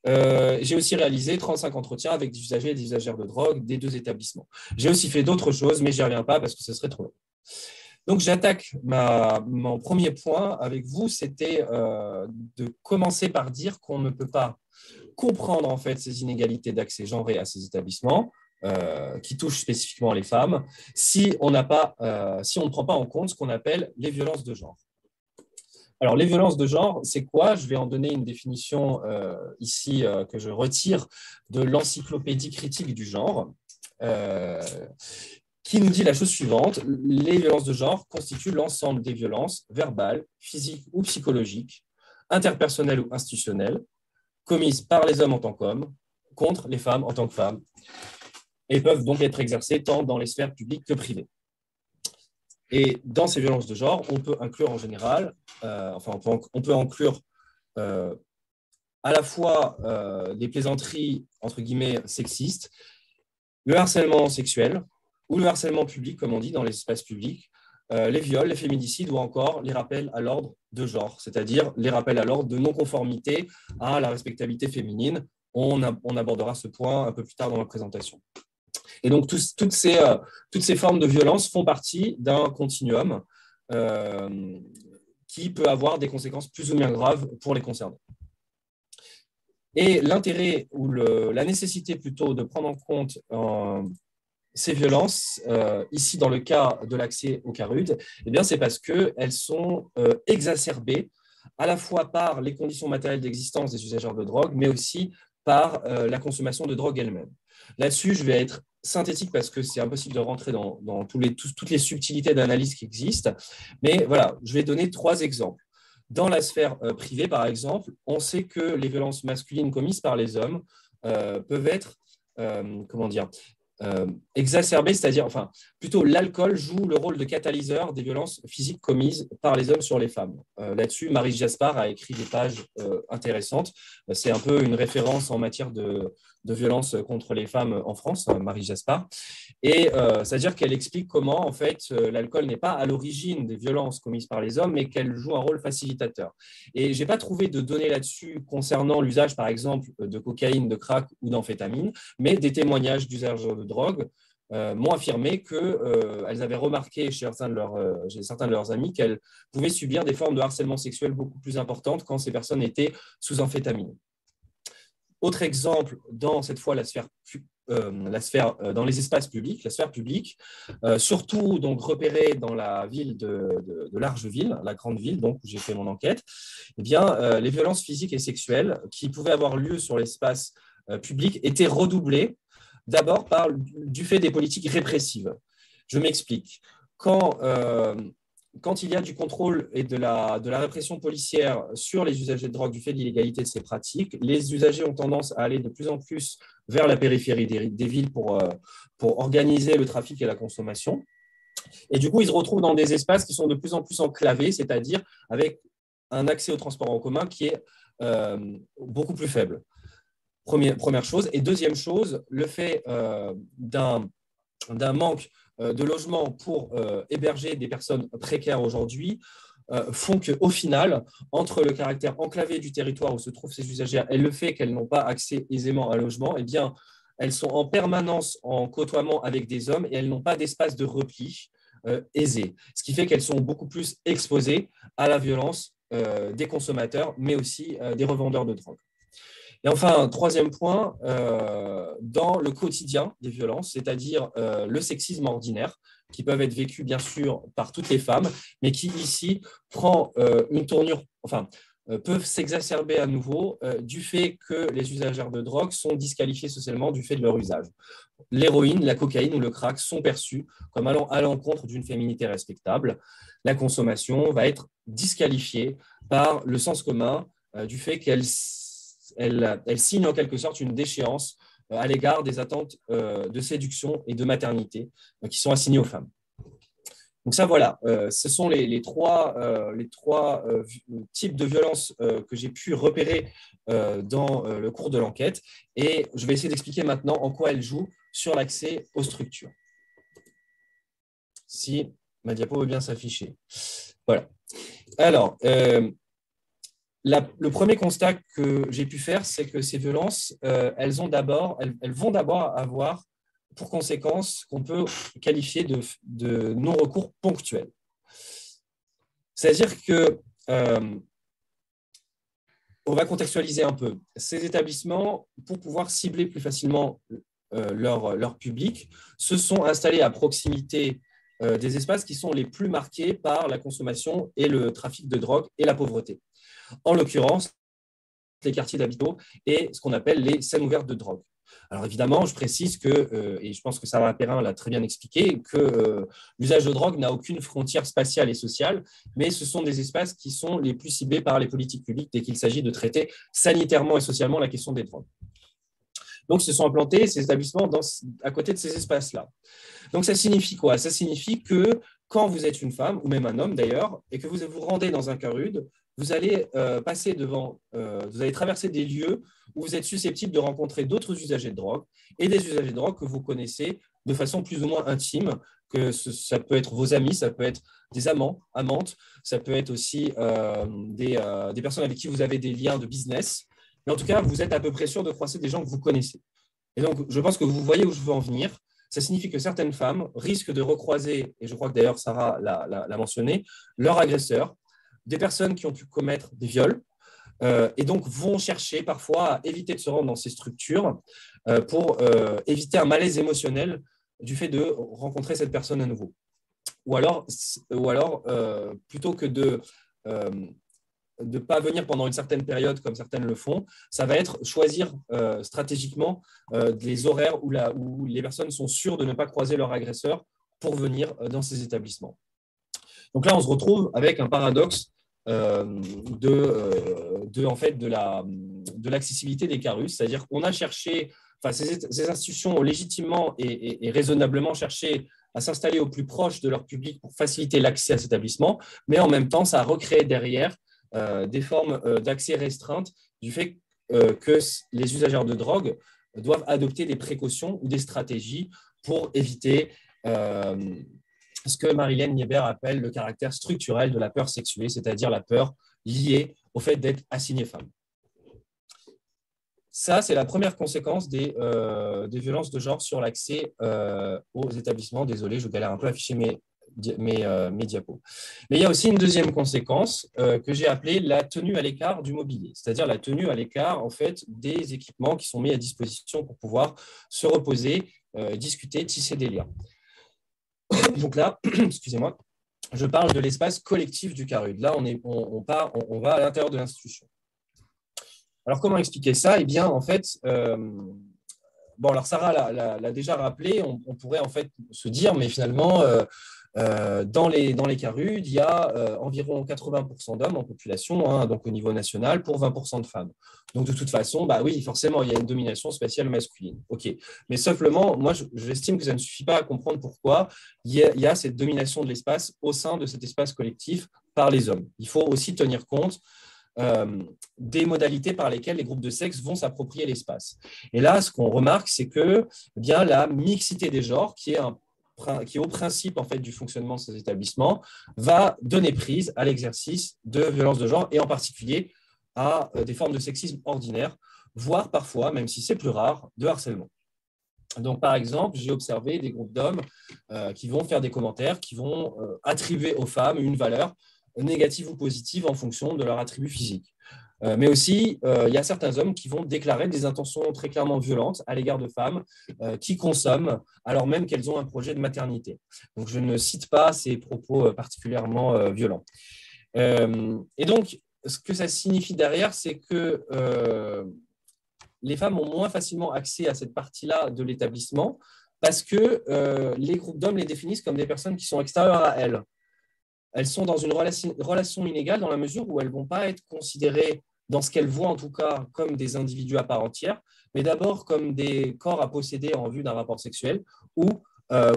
J'ai aussi réalisé 35 entretiens avec des usagers et des usagères de drogue des 2 établissements. J'ai aussi fait d'autres choses, mais je n'y reviens pas parce que ce serait trop long. Donc, j'attaque mon premier point avec vous, c'était de commencer par dire qu'on ne peut pas comprendre en fait ces inégalités d'accès genré à ces établissements qui touchent spécifiquement les femmes si on ne prend pas en compte ce qu'on appelle les violences de genre. Alors, les violences de genre, c'est quoi? Je vais en donner une définition ici que je retire de l'encyclopédie critique du genre, qui nous dit la chose suivante: les violences de genre constituent l'ensemble des violences verbales, physiques ou psychologiques, interpersonnelles ou institutionnelles, commises par les hommes en tant qu'hommes, contre les femmes en tant que femmes, et peuvent donc être exercées tant dans les sphères publiques que privées. Et dans ces violences de genre, on peut inclure en général, on peut inclure à la fois des plaisanteries, entre guillemets, sexistes, le harcèlement sexuel ou le harcèlement public, comme on dit, dans les espaces publics, les viols, les féminicides ou encore les rappels à l'ordre de genre, c'est-à-dire les rappels à l'ordre de non-conformité à la respectabilité féminine. On abordera ce point un peu plus tard dans la présentation. Et donc, toutes ces formes de violence font partie d'un continuum qui peut avoir des conséquences plus ou moins graves pour les concernés. Et l'intérêt ou la nécessité plutôt de prendre en compte ces violences, ici dans le cas de l'accès aux CARUD, c'est parce qu'elles sont exacerbées à la fois par les conditions matérielles d'existence des usagers de drogue, mais aussi par la consommation de drogue elle-même. Là-dessus, je vais être synthétique parce que c'est impossible de rentrer dans toutes les subtilités d'analyse qui existent. Mais voilà, je vais donner 3 exemples. Dans la sphère privée, par exemple, on sait que les violences masculines commises par les hommes peuvent être, exacerbées, c'est-à-dire, plutôt l'alcool joue le rôle de catalyseur des violences physiques commises par les hommes sur les femmes. Là-dessus, Maryse Jaspar a écrit des pages intéressantes. C'est un peu une référence en matière de de violences contre les femmes en France, Marie Jaspar. Et c'est-à-dire qu'elle explique comment, en fait, l'alcool n'est pas à l'origine des violences commises par les hommes, mais qu'elle joue un rôle facilitateur. Et je n'ai pas trouvé de données là-dessus concernant l'usage, par exemple, de cocaïne, de crack ou d'amphétamine, mais des témoignages d'usagers de drogue m'ont affirmé qu'elles avaient remarqué chez certains de leurs amis qu'elles pouvaient subir des formes de harcèlement sexuel beaucoup plus importantes quand ces personnes étaient sous amphétamine. Autre exemple, dans cette fois la sphère dans les espaces publics, la sphère publique, surtout donc repérée dans la ville de Largeville, la grande ville donc, où j'ai fait mon enquête, eh bien, les violences physiques et sexuelles qui pouvaient avoir lieu sur l'espace public étaient redoublées, d'abord du fait des politiques répressives. Je m'explique. Quand il y a du contrôle et de la répression policière sur les usagers de drogue du fait de l'illégalité de ces pratiques, les usagers ont tendance à aller de plus en plus vers la périphérie des villes pour organiser le trafic et la consommation. Et du coup, ils se retrouvent dans des espaces qui sont de plus en plus enclavés, c'est-à-dire avec un accès au transport en commun qui est beaucoup plus faible. Première chose. Et deuxième chose, le fait d'un manque de logement pour héberger des personnes précaires aujourd'hui font qu'au final, entre le caractère enclavé du territoire où se trouvent ces usagères et le fait qu'elles n'ont pas accès aisément à un logement, eh bien, elles sont en permanence en côtoiement avec des hommes et elles n'ont pas d'espace de repli aisé. Ce qui fait qu'elles sont beaucoup plus exposées à la violence des consommateurs, mais aussi des revendeurs de drogue. Et enfin, troisième point, dans le quotidien des violences, c'est-à-dire le sexisme ordinaire, qui peuvent être vécus bien sûr par toutes les femmes, mais qui ici prend une tournure, peuvent s'exacerber à nouveau du fait que les usagères de drogue sont disqualifiées socialement du fait de leur usage. L'héroïne, la cocaïne ou le crack sont perçus comme allant à l'encontre d'une féminité respectable. La consommation va être disqualifiée par le sens commun du fait qu'elle signe en quelque sorte une déchéance à l'égard des attentes de séduction et de maternité qui sont assignées aux femmes. Donc ça, voilà, ce sont les trois types de violences que j'ai pu repérer dans le cours de l'enquête. Et je vais essayer d'expliquer maintenant en quoi elles jouent sur l'accès aux structures. Si ma diapo veut bien s'afficher. Voilà. Alors, le premier constat que j'ai pu faire, c'est que ces violences, elles vont d'abord avoir pour conséquence qu'on peut qualifier de non-recours ponctuel. C'est-à-dire que, on va contextualiser un peu. Ces établissements, pour pouvoir cibler plus facilement leur public, se sont installés à proximité des espaces qui sont les plus marqués par la consommation et le trafic de drogue et la pauvreté. En l'occurrence, les quartiers d'habitat et ce qu'on appelle les scènes ouvertes de drogue. Alors évidemment, je précise que, et je pense que Sarah Perrin l'a très bien expliqué, que l'usage de drogue n'a aucune frontière spatiale et sociale, mais ce sont des espaces qui sont les plus ciblés par les politiques publiques dès qu'il s'agit de traiter sanitairement et socialement la question des drogues. Donc, se sont implantés ces établissements à côté de ces espaces-là. Donc, ça signifie quoi? Ça signifie que quand vous êtes une femme, ou même un homme d'ailleurs, et que vous vous rendez dans un CARUD, vous allez vous allez traverser des lieux où vous êtes susceptible de rencontrer d'autres usagers de drogue et des usagers de drogue que vous connaissez de façon plus ou moins intime, ça peut être vos amis, ça peut être des amants, amantes, ça peut être aussi des personnes avec qui vous avez des liens de business. Mais en tout cas, vous êtes à peu près sûr de croiser des gens que vous connaissez. Et donc, je pense que vous voyez où je veux en venir. Ça signifie que certaines femmes risquent de recroiser, et je crois que d'ailleurs Sarah l'a mentionné, leur agresseur, des personnes qui ont pu commettre des viols, et donc vont chercher parfois à éviter de se rendre dans ces structures pour éviter un malaise émotionnel du fait de rencontrer cette personne à nouveau. Ou alors plutôt que de ne pas venir pendant une certaine période comme certaines le font, ça va être choisir stratégiquement des horaires où les personnes sont sûres de ne pas croiser leur agresseur pour venir dans ces établissements. Donc là, on se retrouve avec un paradoxe de l'accessibilité des CARUS, c'est-à-dire qu'on a cherché, ces institutions ont légitimement et raisonnablement cherché à s'installer au plus proche de leur public pour faciliter l'accès à cet établissement, mais en même temps, ça a recréé derrière des formes d'accès restreintes du fait que les usagères de drogue doivent adopter des précautions ou des stratégies pour éviter ce que Marilène Nieber appelle le caractère structurel de la peur sexuée, c'est-à-dire la peur liée au fait d'être assignée femme. Ça, c'est la première conséquence des violences de genre sur l'accès aux établissements. Désolé, je galère un peu à afficher mes diapos. Mais il y a aussi une deuxième conséquence que j'ai appelée la tenue à l'écart du mobilier, c'est-à-dire la tenue à l'écart en fait, des équipements qui sont mis à disposition pour pouvoir se reposer, discuter, tisser des liens. Donc là, excusez-moi, je parle de l'espace collectif du CARUD. Là, on va à l'intérieur de l'institution. Alors, comment expliquer ça? Eh bien, en fait, bon, alors Sarah l'a déjà rappelé, on pourrait en fait se dire, mais finalement, dans les CARUD, il y a environ 80% d'hommes en population, hein, donc au niveau national, pour 20% de femmes. Donc, de toute façon, bah oui, forcément, il y a une domination spatiale masculine. OK. Mais simplement, moi, j'estime que ça ne suffit pas à comprendre pourquoi il y a cette domination de l'espace au sein de cet espace collectif par les hommes. Il faut aussi tenir compte des modalités par lesquelles les groupes de sexe vont s'approprier l'espace. Et là, ce qu'on remarque, c'est que eh bien, la mixité des genres, qui est au principe en fait, du fonctionnement de ces établissements, va donner prise à l'exercice de violences de genre, et en particulier à des formes de sexisme ordinaire, voire parfois, même si c'est plus rare, de harcèlement. Donc, par exemple, j'ai observé des groupes d'hommes qui vont faire des commentaires, qui vont attribuer aux femmes une valeur négative ou positive en fonction de leur attribut physique. Mais aussi, il y a certains hommes qui vont déclarer des intentions très clairement violentes à l'égard de femmes qui consomment alors même qu'elles ont un projet de maternité. Donc, je ne cite pas ces propos particulièrement violents. Et donc, ce que ça signifie derrière, c'est que les femmes ont moins facilement accès à cette partie-là de l'établissement parce que les groupes d'hommes les définissent comme des personnes qui sont extérieures à elles. Elles sont dans une relation inégale dans la mesure où elles ne vont pas être considérées, dans ce qu'elles voient en tout cas, comme des individus à part entière, mais d'abord comme des corps à posséder en vue d'un rapport sexuel ou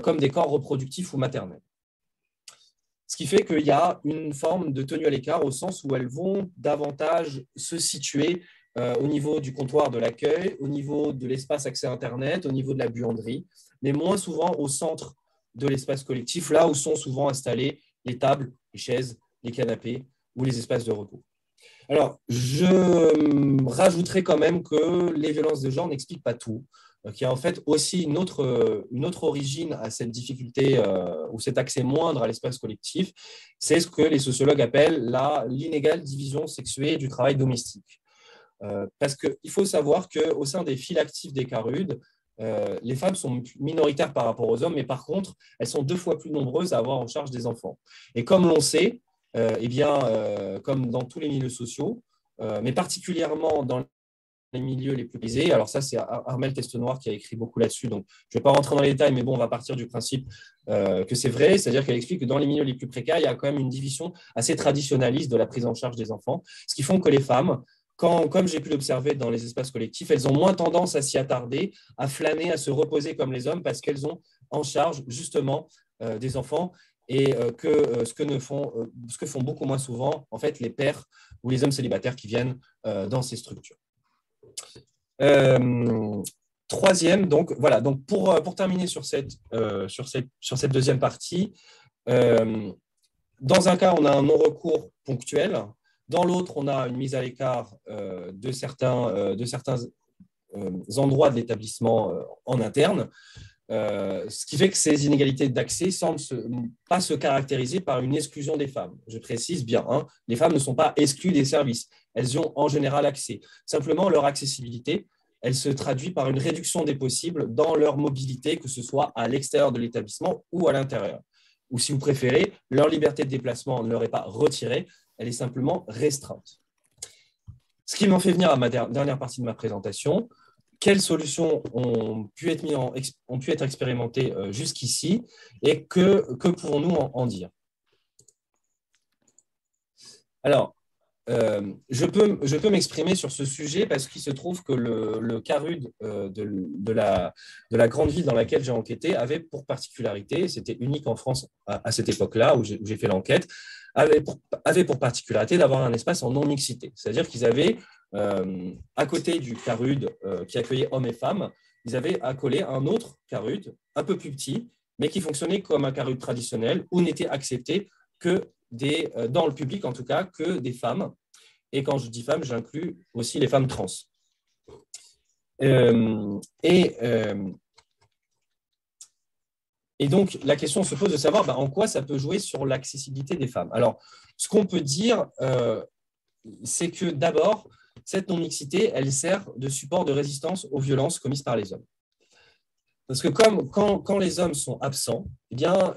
comme des corps reproductifs ou maternels. Ce qui fait qu'il y a une forme de tenue à l'écart au sens où elles vont davantage se situer au niveau du comptoir de l'accueil, au niveau de l'espace accès Internet, au niveau de la buanderie, mais moins souvent au centre de l'espace collectif, là où sont souvent installés les tables, les chaises, les canapés ou les espaces de repos. Alors, je rajouterai quand même que les violences de genre n'expliquent pas tout, qu'il y a en fait aussi une autre origine à cette difficulté ou cet accès moindre à l'espace collectif, c'est ce que les sociologues appellent l'inégale division sexuée du travail domestique. Parce qu'il faut savoir qu'au sein des files actives des CARUD, les femmes sont minoritaires par rapport aux hommes, mais par contre, elles sont 2 fois plus nombreuses à avoir en charge des enfants. Et comme l'on sait, comme dans tous les milieux sociaux, mais particulièrement dans les milieux les plus aisés, alors ça, c'est Armelle Testenoir qui a écrit beaucoup là-dessus, donc je ne vais pas rentrer dans les détails, mais bon, on va partir du principe que c'est vrai, c'est-à-dire qu'elle explique que dans les milieux les plus précaires, il y a quand même une division assez traditionnaliste de la prise en charge des enfants, ce qui font que les femmes, comme j'ai pu l'observer dans les espaces collectifs, elles ont moins tendance à s'y attarder, à flâner, à se reposer comme les hommes parce qu'elles ont en charge justement des enfants et ce que font beaucoup moins souvent en fait les pères ou les hommes célibataires qui viennent dans ces structures. Troisième, donc voilà, donc pour terminer sur cette deuxième partie, dans un cas, on a un non-recours ponctuel. Dans l'autre, on a une mise à l'écart de certains endroits de l'établissement en interne, ce qui fait que ces inégalités d'accès ne semblent pas se caractériser par une exclusion des femmes. Je précise bien, hein, les femmes ne sont pas exclues des services. Elles y ont en général accès. Simplement, leur accessibilité, elle se traduit par une réduction des possibles dans leur mobilité, que ce soit à l'extérieur de l'établissement ou à l'intérieur. Ou si vous préférez, leur liberté de déplacement ne leur est pas retirée, elle est simplement restreinte. Ce qui m'en fait venir à ma dernière partie de ma présentation. Quelles solutions ont pu être expérimentées jusqu'ici et que pouvons-nous en dire? Alors, je peux m'exprimer sur ce sujet parce qu'il se trouve que le CARUD de la grande ville dans laquelle j'ai enquêté avait pour particularité, c'était unique en France à cette époque-là où j'ai fait l'enquête, avait pour particularité d'avoir un espace en non-mixité. C'est-à-dire qu'ils avaient, à côté du CARUD qui accueillait hommes et femmes, ils avaient accolé un autre CARUD, un peu plus petit, mais qui fonctionnait comme un CARUD traditionnel, où n'étaient acceptés que dans le public en tout cas, que des femmes. Et quand je dis femmes, j'inclus aussi les femmes trans. Et donc, la question se pose de savoir en quoi ça peut jouer sur l'accessibilité des femmes. Alors, ce qu'on peut dire, c'est que d'abord, cette non-mixité, elle sert de support de résistance aux violences commises par les hommes. Parce que quand les hommes sont absents, eh bien,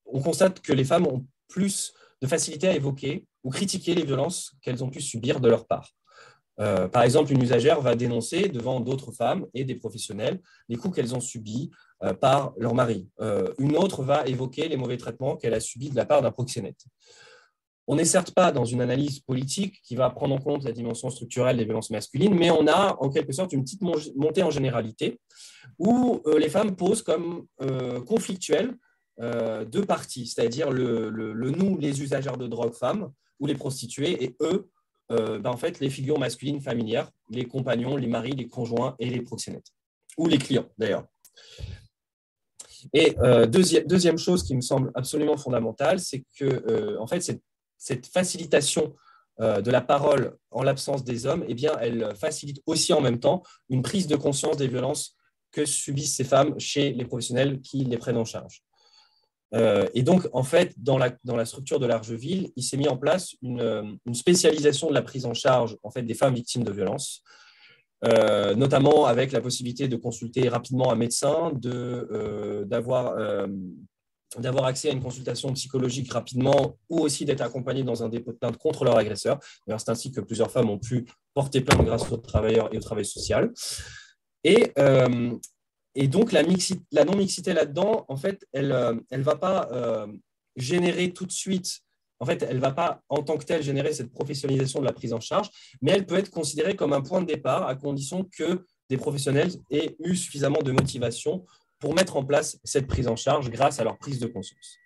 on constate que les femmes ont plus de facilité à évoquer ou critiquer les violences qu'elles ont pu subir de leur part. Par exemple, une usagère va dénoncer devant d'autres femmes et des professionnels les coups qu'elles ont subis par leur mari. Une autre va évoquer les mauvais traitements qu'elle a subis de la part d'un proxénète. On n'est certes pas dans une analyse politique qui va prendre en compte la dimension structurelle des violences masculines, mais on a en quelque sorte une petite montée en généralité où les femmes posent comme conflictuelles deux parties, c'est-à-dire le nous, les usagères de drogue femmes ou les prostituées, et eux, en fait, les figures masculines familières, les compagnons, les maris, les conjoints et les proxénètes, ou les clients d'ailleurs. Et deuxième chose qui me semble absolument fondamentale, c'est que en fait, cette facilitation de la parole en l'absence des hommes, eh bien, elle facilite aussi en même temps une prise de conscience des violences que subissent ces femmes chez les professionnels qui les prennent en charge. Et donc, en fait, dans la structure de l'Argeville, il s'est mis en place une spécialisation de la prise en charge en fait, des femmes victimes de violences, notamment avec la possibilité de consulter rapidement un médecin, d'avoir accès à une consultation psychologique rapidement ou aussi d'être accompagnées dans un dépôt de plainte contre leur agresseur. C'est ainsi que plusieurs femmes ont pu porter plainte grâce aux travailleurs et au travail social. Et donc, la non-mixité là-dedans, en fait, elle ne va pas générer tout de suite, en fait, elle ne va pas en tant que telle générer cette professionnalisation de la prise en charge, mais elle peut être considérée comme un point de départ à condition que des professionnels aient eu suffisamment de motivation pour mettre en place cette prise en charge grâce à leur prise de conscience.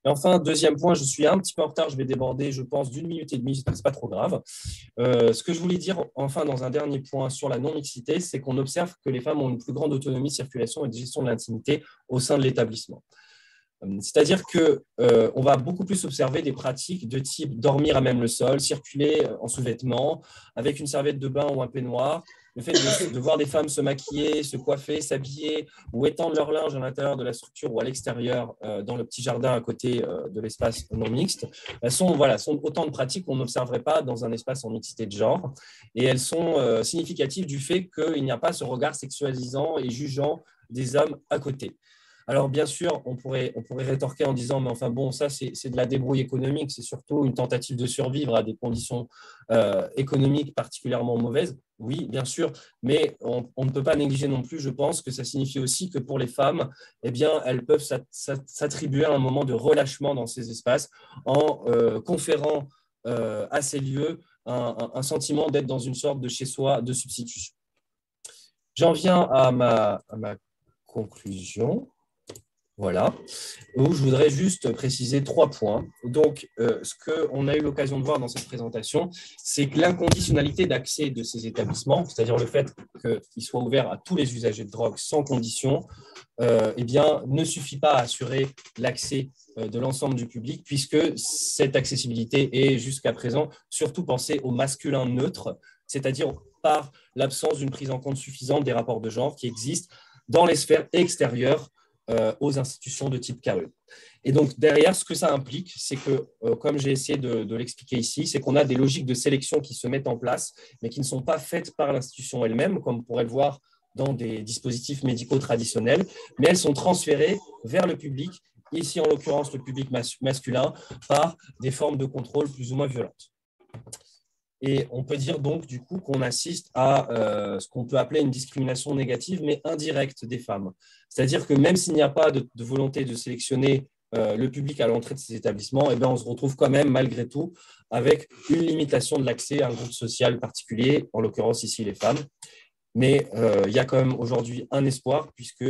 Et enfin, deuxième point, je suis un petit peu en retard, je vais déborder, je pense, d'1 minute et demie, ce n'est pas trop grave. Ce que je voulais dire, enfin, dans un dernier point sur la non-mixité, c'est qu'on observe que les femmes ont une plus grande autonomie de circulation et de gestion de l'intimité au sein de l'établissement. C'est-à-dire qu'on va beaucoup plus observer des pratiques de type dormir à même le sol, circuler en sous-vêtements, avec une serviette de bain ou un peignoir, le fait de voir des femmes se maquiller, se coiffer, s'habiller ou étendre leur linge à l'intérieur de la structure ou à l'extérieur dans le petit jardin à côté de l'espace non mixte, sont autant de pratiques qu'on n'observerait pas dans un espace en mixité de genre. Et elles sont significatives du fait qu'il n'y a pas ce regard sexualisant et jugeant des hommes à côté. Alors, bien sûr, on pourrait rétorquer en disant, mais enfin bon, ça, c'est de la débrouille économique, c'est surtout une tentative de survivre à des conditions économiques particulièrement mauvaises. Oui, bien sûr, mais on ne peut pas négliger non plus, je pense, que ça signifie aussi que pour les femmes, eh bien, elles peuvent s'attribuer un moment de relâchement dans ces espaces en conférant à ces lieux un sentiment d'être dans une sorte de chez-soi de substitution. J'en viens à ma conclusion. Voilà, où je voudrais juste préciser 3 points. Donc, ce qu'on a eu l'occasion de voir dans cette présentation, c'est que l'inconditionnalité d'accès de ces établissements, c'est-à-dire le fait qu'ils soient ouverts à tous les usagers de drogue sans condition, eh bien, ne suffit pas à assurer l'accès de l'ensemble du public, puisque cette accessibilité est jusqu'à présent surtout pensée au masculin neutre, c'est-à-dire par l'absence d'une prise en compte suffisante des rapports de genre qui existent dans les sphères extérieures aux institutions de type CARUD. Et donc, derrière, ce que ça implique, c'est que, comme j'ai essayé de l'expliquer ici, c'est qu'on a des logiques de sélection qui se mettent en place, mais qui ne sont pas faites par l'institution elle-même, comme on pourrait le voir dans des dispositifs médicaux traditionnels, mais elles sont transférées vers le public, ici en l'occurrence le public masculin, par des formes de contrôle plus ou moins violentes. Et on peut dire donc du coup qu'on assiste à ce qu'on peut appeler une discrimination négative, mais indirecte des femmes. C'est-à-dire que même s'il n'y a pas de volonté de sélectionner le public à l'entrée de ces établissements, eh bien, on se retrouve quand même, malgré tout, avec une limitation de l'accès à un groupe social particulier, en l'occurrence ici les femmes. Mais il y a quand même aujourd'hui un espoir, puisque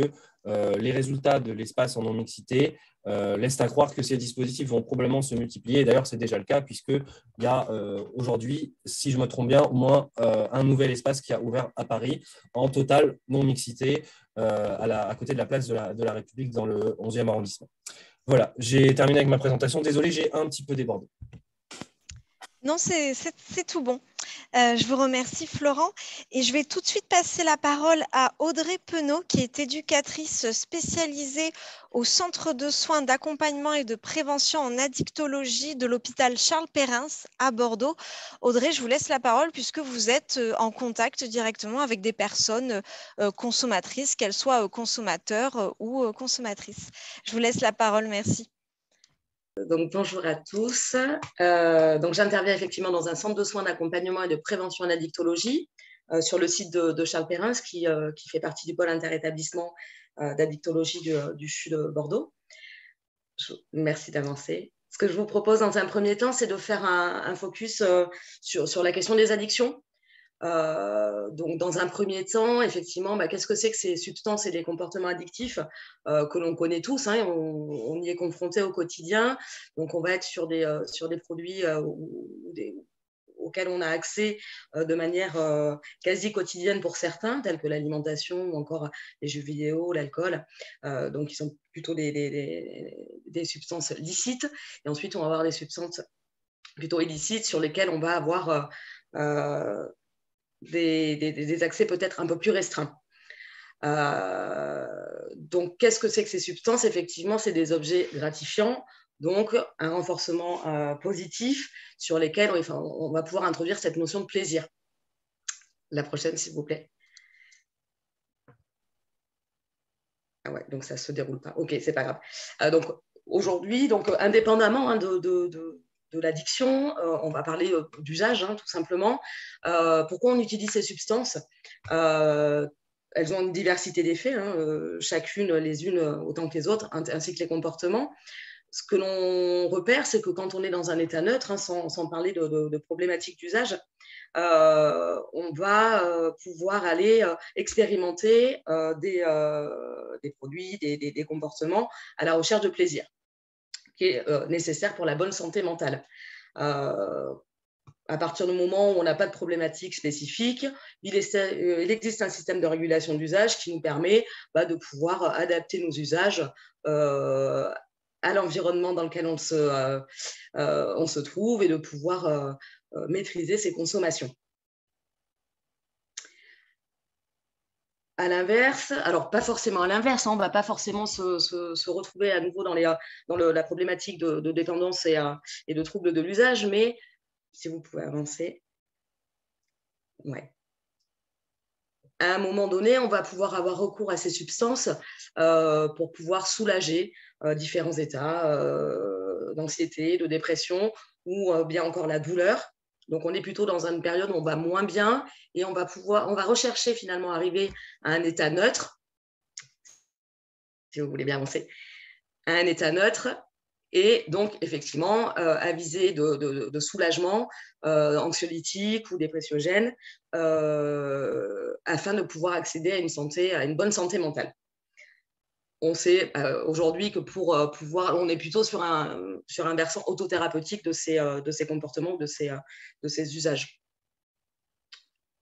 les résultats de l'espace en non-mixité laissent à croire que ces dispositifs vont probablement se multiplier. D'ailleurs, c'est déjà le cas, puisqu'il y a aujourd'hui, si je me trompe bien, au moins un nouvel espace qui a ouvert à Paris, en totale non-mixité, à côté de la place de la République, dans le 11e arrondissement. Voilà, j'ai terminé avec ma présentation. Désolé, j'ai un petit peu débordé. Non, c'est tout bon. Je vous remercie, Florent. Et je vais tout de suite passer la parole à Audrey Penaud, qui est éducatrice spécialisée au Centre de soins d'accompagnement et de prévention en addictologie de l'hôpital Charles Perrins à Bordeaux. Audrey, je vous laisse la parole puisque vous êtes en contact directement avec des personnes consommatrices, qu'elles soient consommateurs ou consommatrices. Je vous laisse la parole. Merci. Donc, bonjour à tous. Donc, j'interviens effectivement dans un centre de soins d'accompagnement et de prévention en addictologie sur le site de Charles Perrins qui fait partie du pôle interétablissement d'addictologie du CHU de Bordeaux. Merci d'avancer. Ce que je vous propose dans un premier temps, c'est de faire un focus sur la question des addictions. Donc, dans un premier temps, effectivement, qu'est-ce que c'est que ces substances et les comportements addictifs que l'on connaît tous, hein, on y est confronté au quotidien. Donc, on va être sur des produits auxquels on a accès de manière quasi quotidienne pour certains, tels que l'alimentation ou encore les jeux vidéo, l'alcool. Donc, ils sont plutôt des substances licites. Et ensuite, on va avoir des substances plutôt illicites sur lesquelles on va avoir des accès peut-être un peu plus restreints. Donc, qu'est-ce que c'est que ces substances? Effectivement, c'est des objets gratifiants, donc un renforcement positif sur lesquels on va pouvoir introduire cette notion de plaisir. La prochaine, s'il vous plaît. Ah ouais, donc ça ne se déroule pas. Ok, c'est pas grave. Donc, aujourd'hui, indépendamment de l'addiction, on va parler d'usage, tout simplement. Pourquoi on utilise ces substances? Elles ont une diversité d'effets, chacune les unes autant que les autres, ainsi que les comportements. Ce que l'on repère, c'est que quand on est dans un état neutre, sans parler de problématiques d'usage, on va pouvoir aller expérimenter des produits, des comportements à la recherche de plaisir, qui est nécessaire pour la bonne santé mentale. À partir du moment où on n'a pas de problématique spécifique, il existe un système de régulation d'usage qui nous permet de pouvoir adapter nos usages à l'environnement dans lequel on se trouve et de pouvoir maîtriser ses consommations. À l'inverse, alors pas forcément à l'inverse, on ne va pas forcément se retrouver à nouveau dans la problématique de dépendance et de troubles de l'usage, mais si vous pouvez avancer. Ouais. À un moment donné, on va pouvoir avoir recours à ces substances pour pouvoir soulager différents états d'anxiété, de dépression ou bien encore la douleur. Donc, on est plutôt dans une période où on va moins bien et on va rechercher finalement arriver à un état neutre, si vous voulez bien avancer, à un état neutre. Et donc, effectivement, à viser de soulagement anxiolytique ou dépressiogène afin de pouvoir accéder à une bonne santé mentale. On sait aujourd'hui que pour pouvoir, on est plutôt sur un versant autothérapeutique de ces comportements, de ces usages.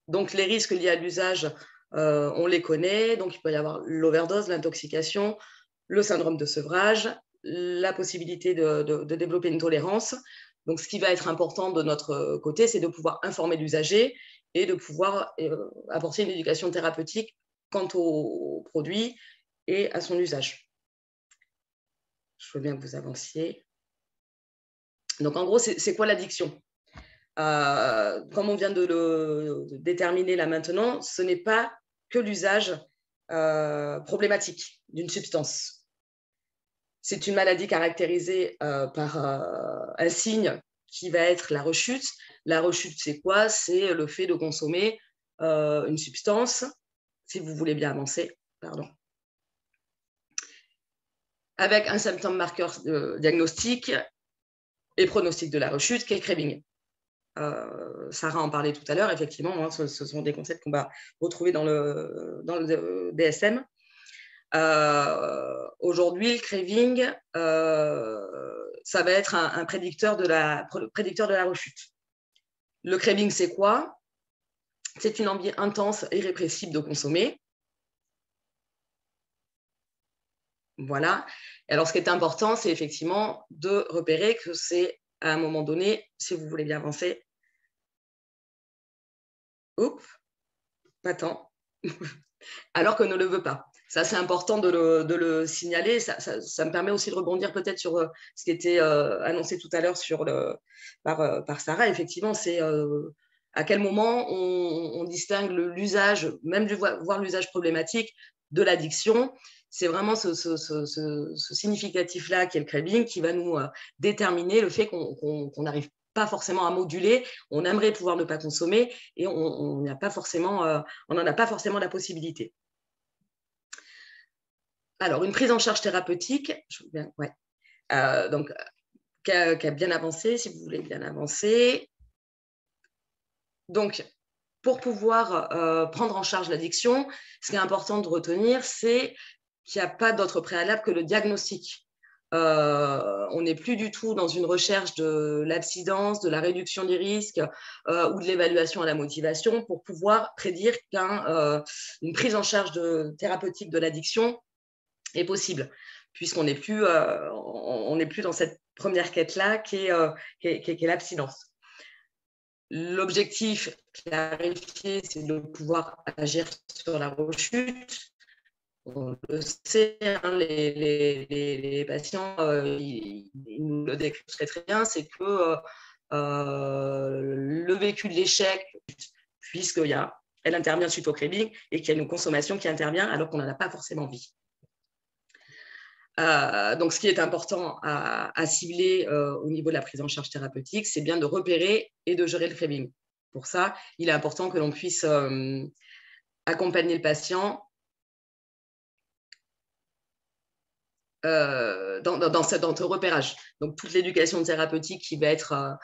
Donc, les risques liés à l'usage, on les connaît. Donc, il peut y avoir l'overdose, l'intoxication, le syndrome de sevrage, la possibilité de développer une tolérance. Donc, ce qui va être important de notre côté, c'est de pouvoir informer l'usager et de pouvoir apporter une éducation thérapeutique quant aux produits et à son usage. Je veux bien que vous avanciez. Donc, en gros, c'est quoi l'addiction? Comme on vient de le déterminer là maintenant, ce n'est pas que l'usage problématique d'une substance. C'est une maladie caractérisée par un signe qui va être la rechute. La rechute, c'est quoi? C'est le fait de consommer une substance. Si vous voulez bien avancer, pardon. avec un symptôme marqueur diagnostique et pronostic de la rechute, qui est le craving. Sarah en parlait tout à l'heure, effectivement, hein, ce sont des concepts qu'on va retrouver dans le DSM. Aujourd'hui, le craving, ça va être un prédicteur de la rechute. Le craving, c'est quoi? C'est une envie intense et irrépressible de consommer. Voilà. Et alors, ce qui est important, c'est effectivement de repérer que c'est à un moment donné, si vous voulez bien avancer. Oups, pas tant. Alors qu'on ne le veut pas. Ça, c'est important de le signaler. Ça me permet aussi de rebondir peut-être sur ce qui était annoncé tout à l'heure par Sarah. Effectivement, c'est à quel moment on distingue l'usage, même voire l'usage problématique de l'addiction. C'est vraiment ce significatif-là qui est le craving qui va nous déterminer le fait qu'on n'arrive pas forcément à moduler, on aimerait pouvoir ne pas consommer et on n'en a pas forcément la possibilité. Alors, une prise en charge thérapeutique, donc, qui a bien avancé, si vous voulez bien avancer. Donc, pour pouvoir prendre en charge l'addiction, ce qui est important de retenir, c'est qu'il n'y a pas d'autre préalable que le diagnostic. On n'est plus du tout dans une recherche de l'abstinence, de la réduction des risques ou de l'évaluation à la motivation pour pouvoir prédire qu'une prise en charge thérapeutique de l'addiction est possible, puisqu'on n'est plus, dans cette première quête-là qui est l'abstinence. L'objectif clarifié, c'est de pouvoir agir sur la rechute. On le sait, hein, les patients, ils nous le décrivent très très bien, c'est que le vécu de l'échec, puisqu'elle intervient suite au craving et qu'il y a une consommation qui intervient alors qu'on n'en a pas forcément envie. Donc, ce qui est important à cibler au niveau de la prise en charge thérapeutique, c'est bien de repérer et de gérer le craving. Pour ça, il est important que l'on puisse accompagner le patient dans ce repérage. Donc, toute l'éducation thérapeutique qui va être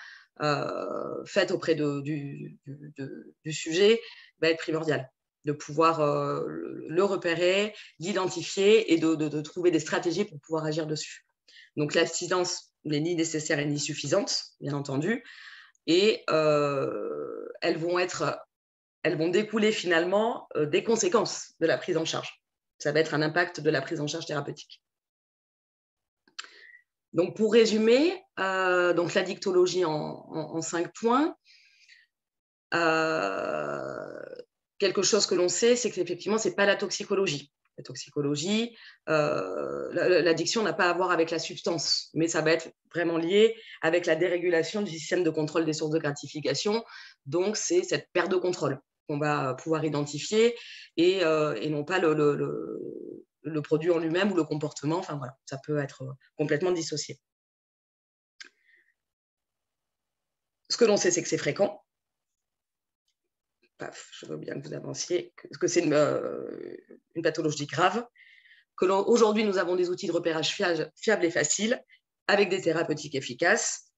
faite auprès du sujet va être primordiale, de pouvoir le repérer, l'identifier et de trouver des stratégies pour pouvoir agir dessus. Donc, l'abstinence n'est ni nécessaire ni suffisante, bien entendu, et elles vont découler finalement des conséquences de la prise en charge. Ça va être un impact de la prise en charge thérapeutique. Donc, pour résumer, donc l'addictologie en 5 points. Quelque chose que l'on sait, c'est qu'effectivement, ce n'est pas la toxicologie. La toxicologie, l'addiction n'a pas à voir avec la substance, mais ça va être vraiment lié avec la dérégulation du système de contrôle des sources de gratification. Donc, c'est cette perte de contrôle qu'on va pouvoir identifier et non pas le produit en lui-même ou le comportement. Enfin, voilà, ça peut être complètement dissocié. Ce que l'on sait, c'est que c'est fréquent. Je veux bien que vous avanciez, que c'est une pathologie grave, qu'aujourd'hui, nous avons des outils de repérage fiables et faciles, avec des thérapeutiques efficaces.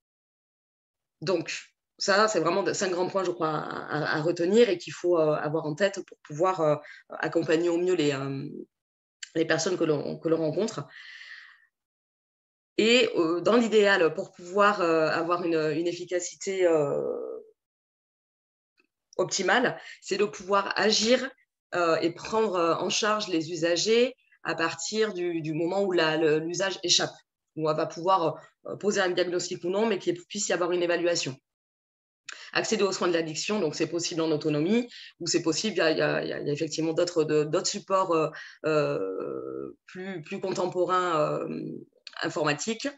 Donc, ça, c'est vraiment 5 grands points, je crois, à retenir et qu'il faut avoir en tête pour pouvoir accompagner au mieux les personnes que l'on rencontre. Et dans l'idéal, pour pouvoir avoir une efficacité optimale, c'est de pouvoir agir et prendre en charge les usagers à partir du moment où l'usage échappe, où on va pouvoir poser un diagnostic ou non, mais qu'il puisse y avoir une évaluation. Accéder aux soins de l'addiction, donc c'est possible en autonomie, ou c'est possible, il y a effectivement d'autres supports plus contemporains informatiques.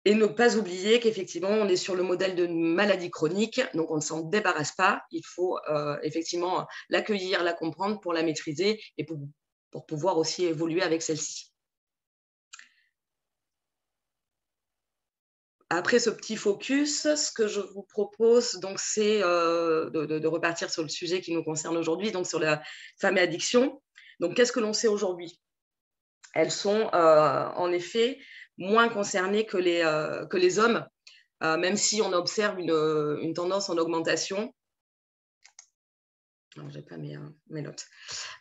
Et ne pas oublier qu'effectivement, on est sur le modèle de maladie chronique, donc on ne s'en débarrasse pas. Il faut effectivement l'accueillir, la comprendre pour la maîtriser et pour pouvoir aussi évoluer avec celle-ci. Après ce petit focus, ce que je vous propose, donc, c'est de repartir sur le sujet qui nous concerne aujourd'hui, donc sur la femme et addiction. Donc, qu'est-ce que l'on sait aujourd'hui ? elles sont en effet moins concernées que les hommes, même si on observe une tendance en augmentation. Je n'ai pas mes notes.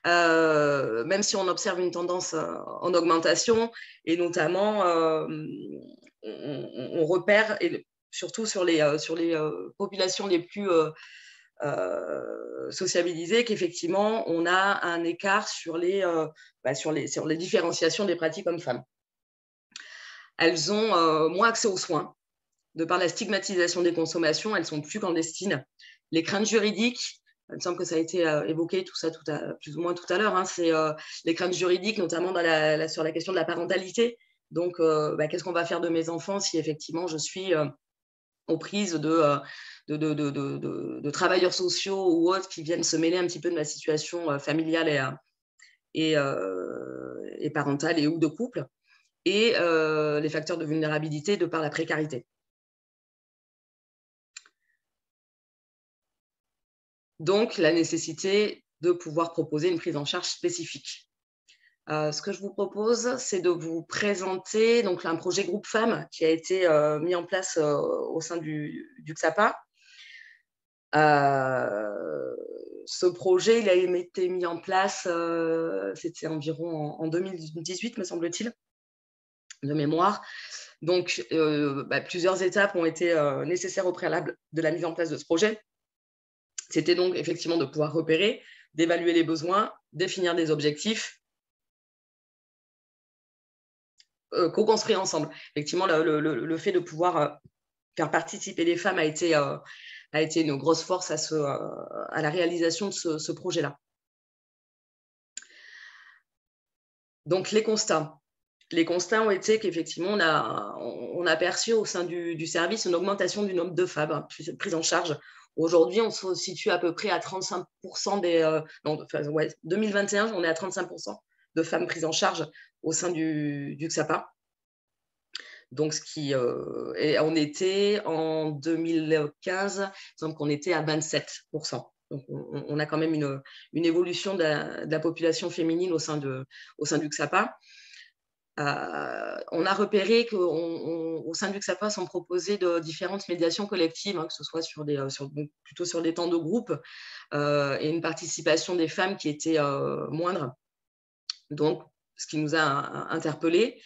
Même si on observe une tendance en augmentation, et notamment on repère, et surtout sur les populations les plus sociabilisées, qu'effectivement on a un écart sur les différenciations des pratiques hommes-femmes. Elles ont moins accès aux soins. De par la stigmatisation des consommations, elles sont plus clandestines. Les craintes juridiques, il me semble que ça a été évoqué tout ça plus ou moins tout à l'heure, hein, c'est les craintes juridiques, notamment sur la question de la parentalité. Donc, qu'est-ce qu'on va faire de mes enfants si effectivement je suis aux prises de travailleurs sociaux ou autres qui viennent se mêler un petit peu de ma situation familiale et parentale et ou de couple, et les facteurs de vulnérabilité de par la précarité. Donc, la nécessité de pouvoir proposer une prise en charge spécifique. Ce que je vous propose, c'est de vous présenter donc, un projet groupe femmes qui a été mis en place au sein du XAPA. Ce projet, il a été mis en place, c'était environ en 2018, me semble-t-il, de mémoire. Donc, plusieurs étapes ont été nécessaires au préalable de la mise en place de ce projet. C'était donc effectivement de pouvoir repérer, d'évaluer les besoins, définir des objectifs, co-construire ensemble. Effectivement, le fait de pouvoir faire participer les femmes a été une grosse force à la réalisation de ce projet-là. Donc, les constats. Les constats ont été qu'effectivement, on a perçu au sein du service une augmentation du nombre de femmes prises en charge. Aujourd'hui, on se situe à peu près à 35% 2021, on est à 35% de femmes prises en charge au sein du XAPA. Donc, on était en 2015, il me semble qu'on était à 27%. Donc, on a quand même une évolution de la population féminine au sein du XAPA. On a repéré qu'au sein du XAPA sont proposées de différentes médiations collectives, hein, que ce soit plutôt sur des temps de groupe, et une participation des femmes qui était moindre. Donc, ce qui nous a interpellés.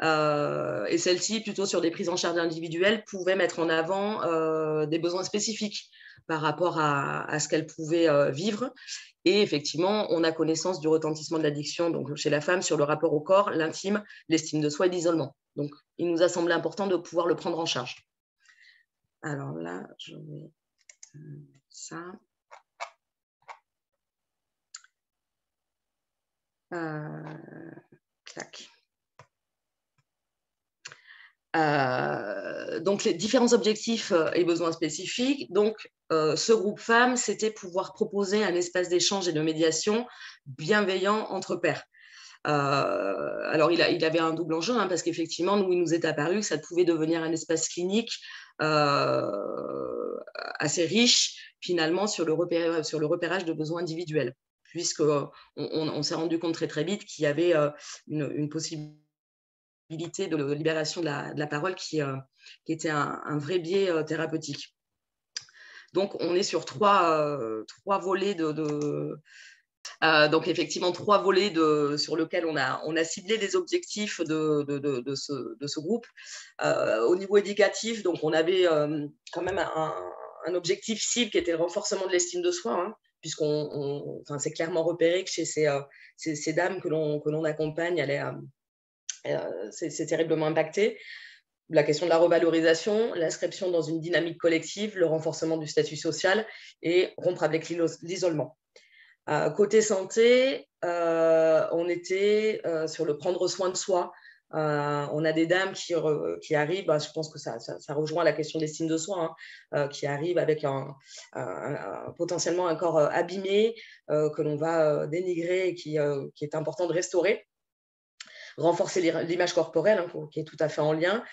Et celle-ci, plutôt sur des prises en charge individuelles, pouvait mettre en avant des besoins spécifiques par rapport à ce qu'elles pouvaient vivre. Et effectivement, on a connaissance du retentissement de l'addiction donc chez la femme sur le rapport au corps, l'intime, l'estime de soi et l'isolement. Donc, il nous a semblé important de pouvoir le prendre en charge. Alors là, je mets ça. Clac. Donc, les différents objectifs et besoins spécifiques. Donc, ce groupe femmes, c'était pouvoir proposer un espace d'échange et de médiation bienveillant entre pairs. Alors, il avait un double enjeu, hein, parce qu'effectivement, il nous est apparu que ça pouvait devenir un espace clinique assez riche, finalement, sur le repérage de besoins individuels, puisqu'on s'est rendu compte très, très vite qu'il y avait une possibilité de libération de la parole qui était un vrai biais thérapeutique. Donc, on est sur trois volets donc, effectivement, 3 volets sur lesquels on a ciblé les objectifs de ce groupe. Au niveau éducatif, donc, on avait quand même un objectif cible qui était le renforcement de l'estime de soi, hein, puisqu'on s'est clairement repéré que chez ces dames que l'on accompagne, c'est terriblement impacté. La question de la revalorisation, l'inscription dans une dynamique collective, le renforcement du statut social et rompre avec l'isolement. Côté santé, on était sur le prendre soin de soi. On a des dames qui arrivent, je pense que ça rejoint la question de l'estime de soi, hein, qui arrivent avec potentiellement un corps abîmé que l'on va dénigrer et qui est important de restaurer. Renforcer l'image corporelle, hein, qui est tout à fait en lien.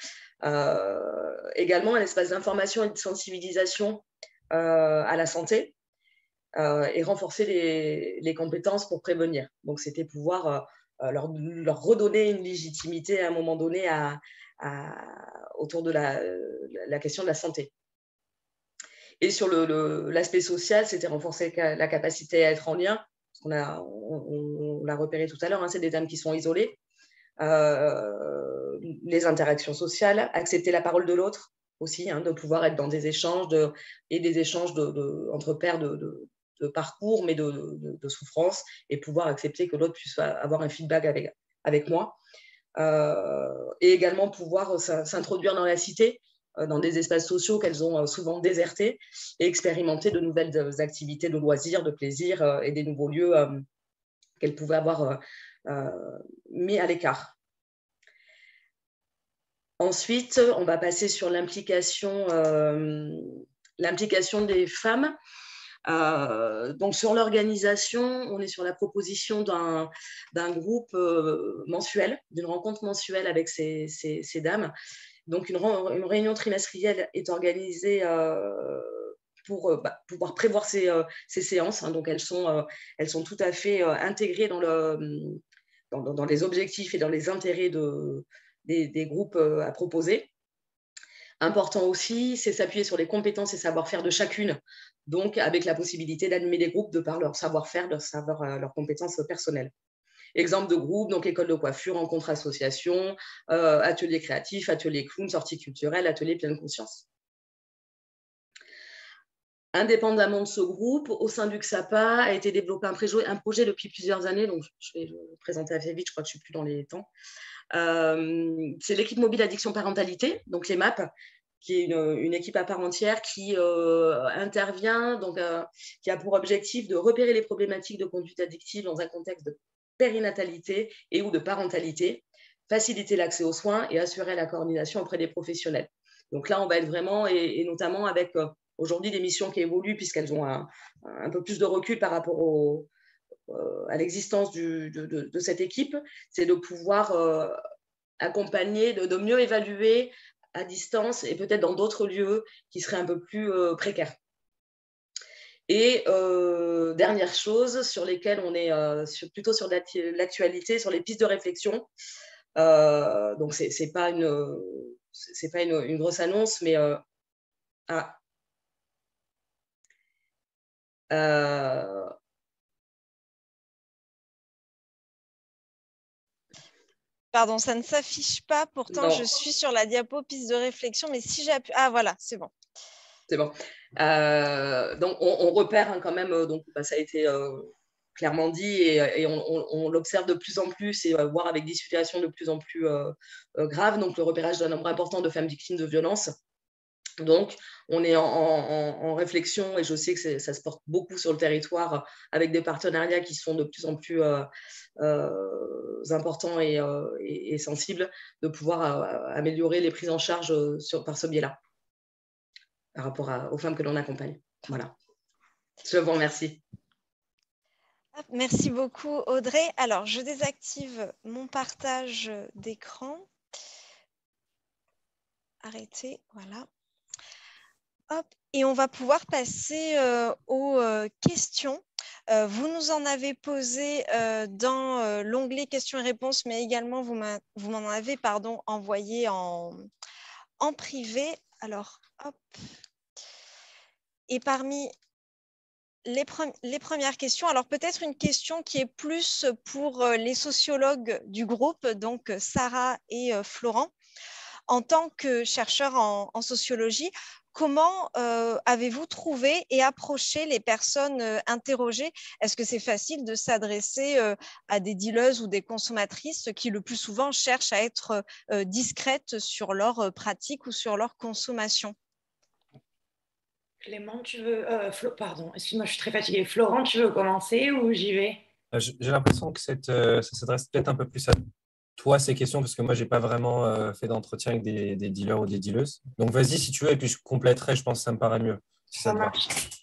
Également, un espace d'information et de sensibilisation à la santé. Et renforcer les compétences pour prévenir. Donc, c'était pouvoir leur redonner une légitimité à un moment donné autour de la question de la santé. Et sur l'aspect social, c'était renforcer la capacité à être en lien. On l'a repéré tout à l'heure, c'est des thèmes qui sont isolés. Les interactions sociales, accepter la parole de l'autre aussi, de pouvoir être dans des échanges et des échanges entre pairs de parcours, mais de souffrance, et pouvoir accepter que l'autre puisse avoir un feedback avec moi. Et également pouvoir s'introduire dans la cité, dans des espaces sociaux qu'elles ont souvent désertés, et expérimenter de nouvelles activités de loisirs, de plaisir, et des nouveaux lieux qu'elles pouvaient avoir mis à l'écart. Ensuite, on va passer sur l'implication des femmes. Donc, sur l'organisation, on est sur la proposition d'un groupe mensuel, d'une rencontre mensuelle avec ces dames. Donc, une réunion trimestrielle est organisée pour pouvoir prévoir ces séances. Donc, elles sont tout à fait intégrées dans les objectifs et dans les intérêts des groupes à proposer. Important aussi, c'est s'appuyer sur les compétences et savoir-faire de chacune, donc avec la possibilité d'animer des groupes de par leur savoir-faire, leurs compétences personnelles. Exemple de groupe, donc école de coiffure, rencontre association, atelier créatif, atelier clown, sortie culturelle, atelier pleine conscience. Indépendamment de ce groupe, au sein du XAPA a été développé un projet depuis plusieurs années, donc je vais le présenter assez vite, je crois que je ne suis plus dans les temps. C'est l'équipe mobile addiction parentalité, donc les MAP, qui est une équipe à part entière qui intervient, donc qui a pour objectif de repérer les problématiques de conduite addictive dans un contexte de périnatalité et ou de parentalité, faciliter l'accès aux soins et assurer la coordination auprès des professionnels. Donc là, on va être vraiment, et notamment avec aujourd'hui des missions qui évoluent puisqu'elles ont un peu plus de recul par rapport à l'existence de cette équipe, c'est de pouvoir accompagner, de mieux évaluer à distance et peut-être dans d'autres lieux qui seraient un peu plus précaires. Et dernière chose sur lesquelles on est plutôt sur l'actualité, sur les pistes de réflexion. Donc, ce n'est pas une grosse annonce, mais Pardon, ça ne s'affiche pas. Pourtant, non. Je suis sur la diapo piste de réflexion, mais si j'appuie… Ah, voilà, c'est bon. C'est bon. Donc, on repère quand même, donc, ça a été clairement dit et on l'observe de plus en plus et voire avec des situations de plus en plus graves. Donc, le repérage d'un nombre important de femmes victimes de violences. Donc, on est en réflexion et je sais que ça se porte beaucoup sur le territoire avec des partenariats qui sont de plus en plus importants et sensibles, de pouvoir améliorer les prises en charge par ce biais-là, par rapport aux femmes que l'on accompagne. Voilà. Je vous remercie. Merci beaucoup, Audrey. Alors, je désactive mon partage d'écran. Arrêtez, voilà. Hop, et on va pouvoir passer aux questions. Vous nous en avez posé dans l'onglet questions et réponses, mais également vous m'en avez envoyé en privé. Alors, hop. Et parmi les premières questions, alors peut-être une question qui est plus pour les sociologues du groupe, donc Sarah et Florent. En tant que chercheur en sociologie, comment avez-vous trouvé et approché les personnes interrogées? Est-ce que c'est facile de s'adresser à des dealers ou des consommatrices qui le plus souvent cherchent à être discrètes sur leur pratique ou sur leur consommation? Clément, tu veux… pardon, excuse-moi, je suis très fatiguée. Florent, tu veux commencer ou j'y vais? J'ai l'impression que ça s'adresse peut-être un peu plus à toi, ces questions, parce que moi, je n'ai pas vraiment fait d'entretien avec des dealers ou des dealeuses. Donc, vas-y si tu veux, et puis je compléterai, je pense que ça me paraît mieux. Si ça te va.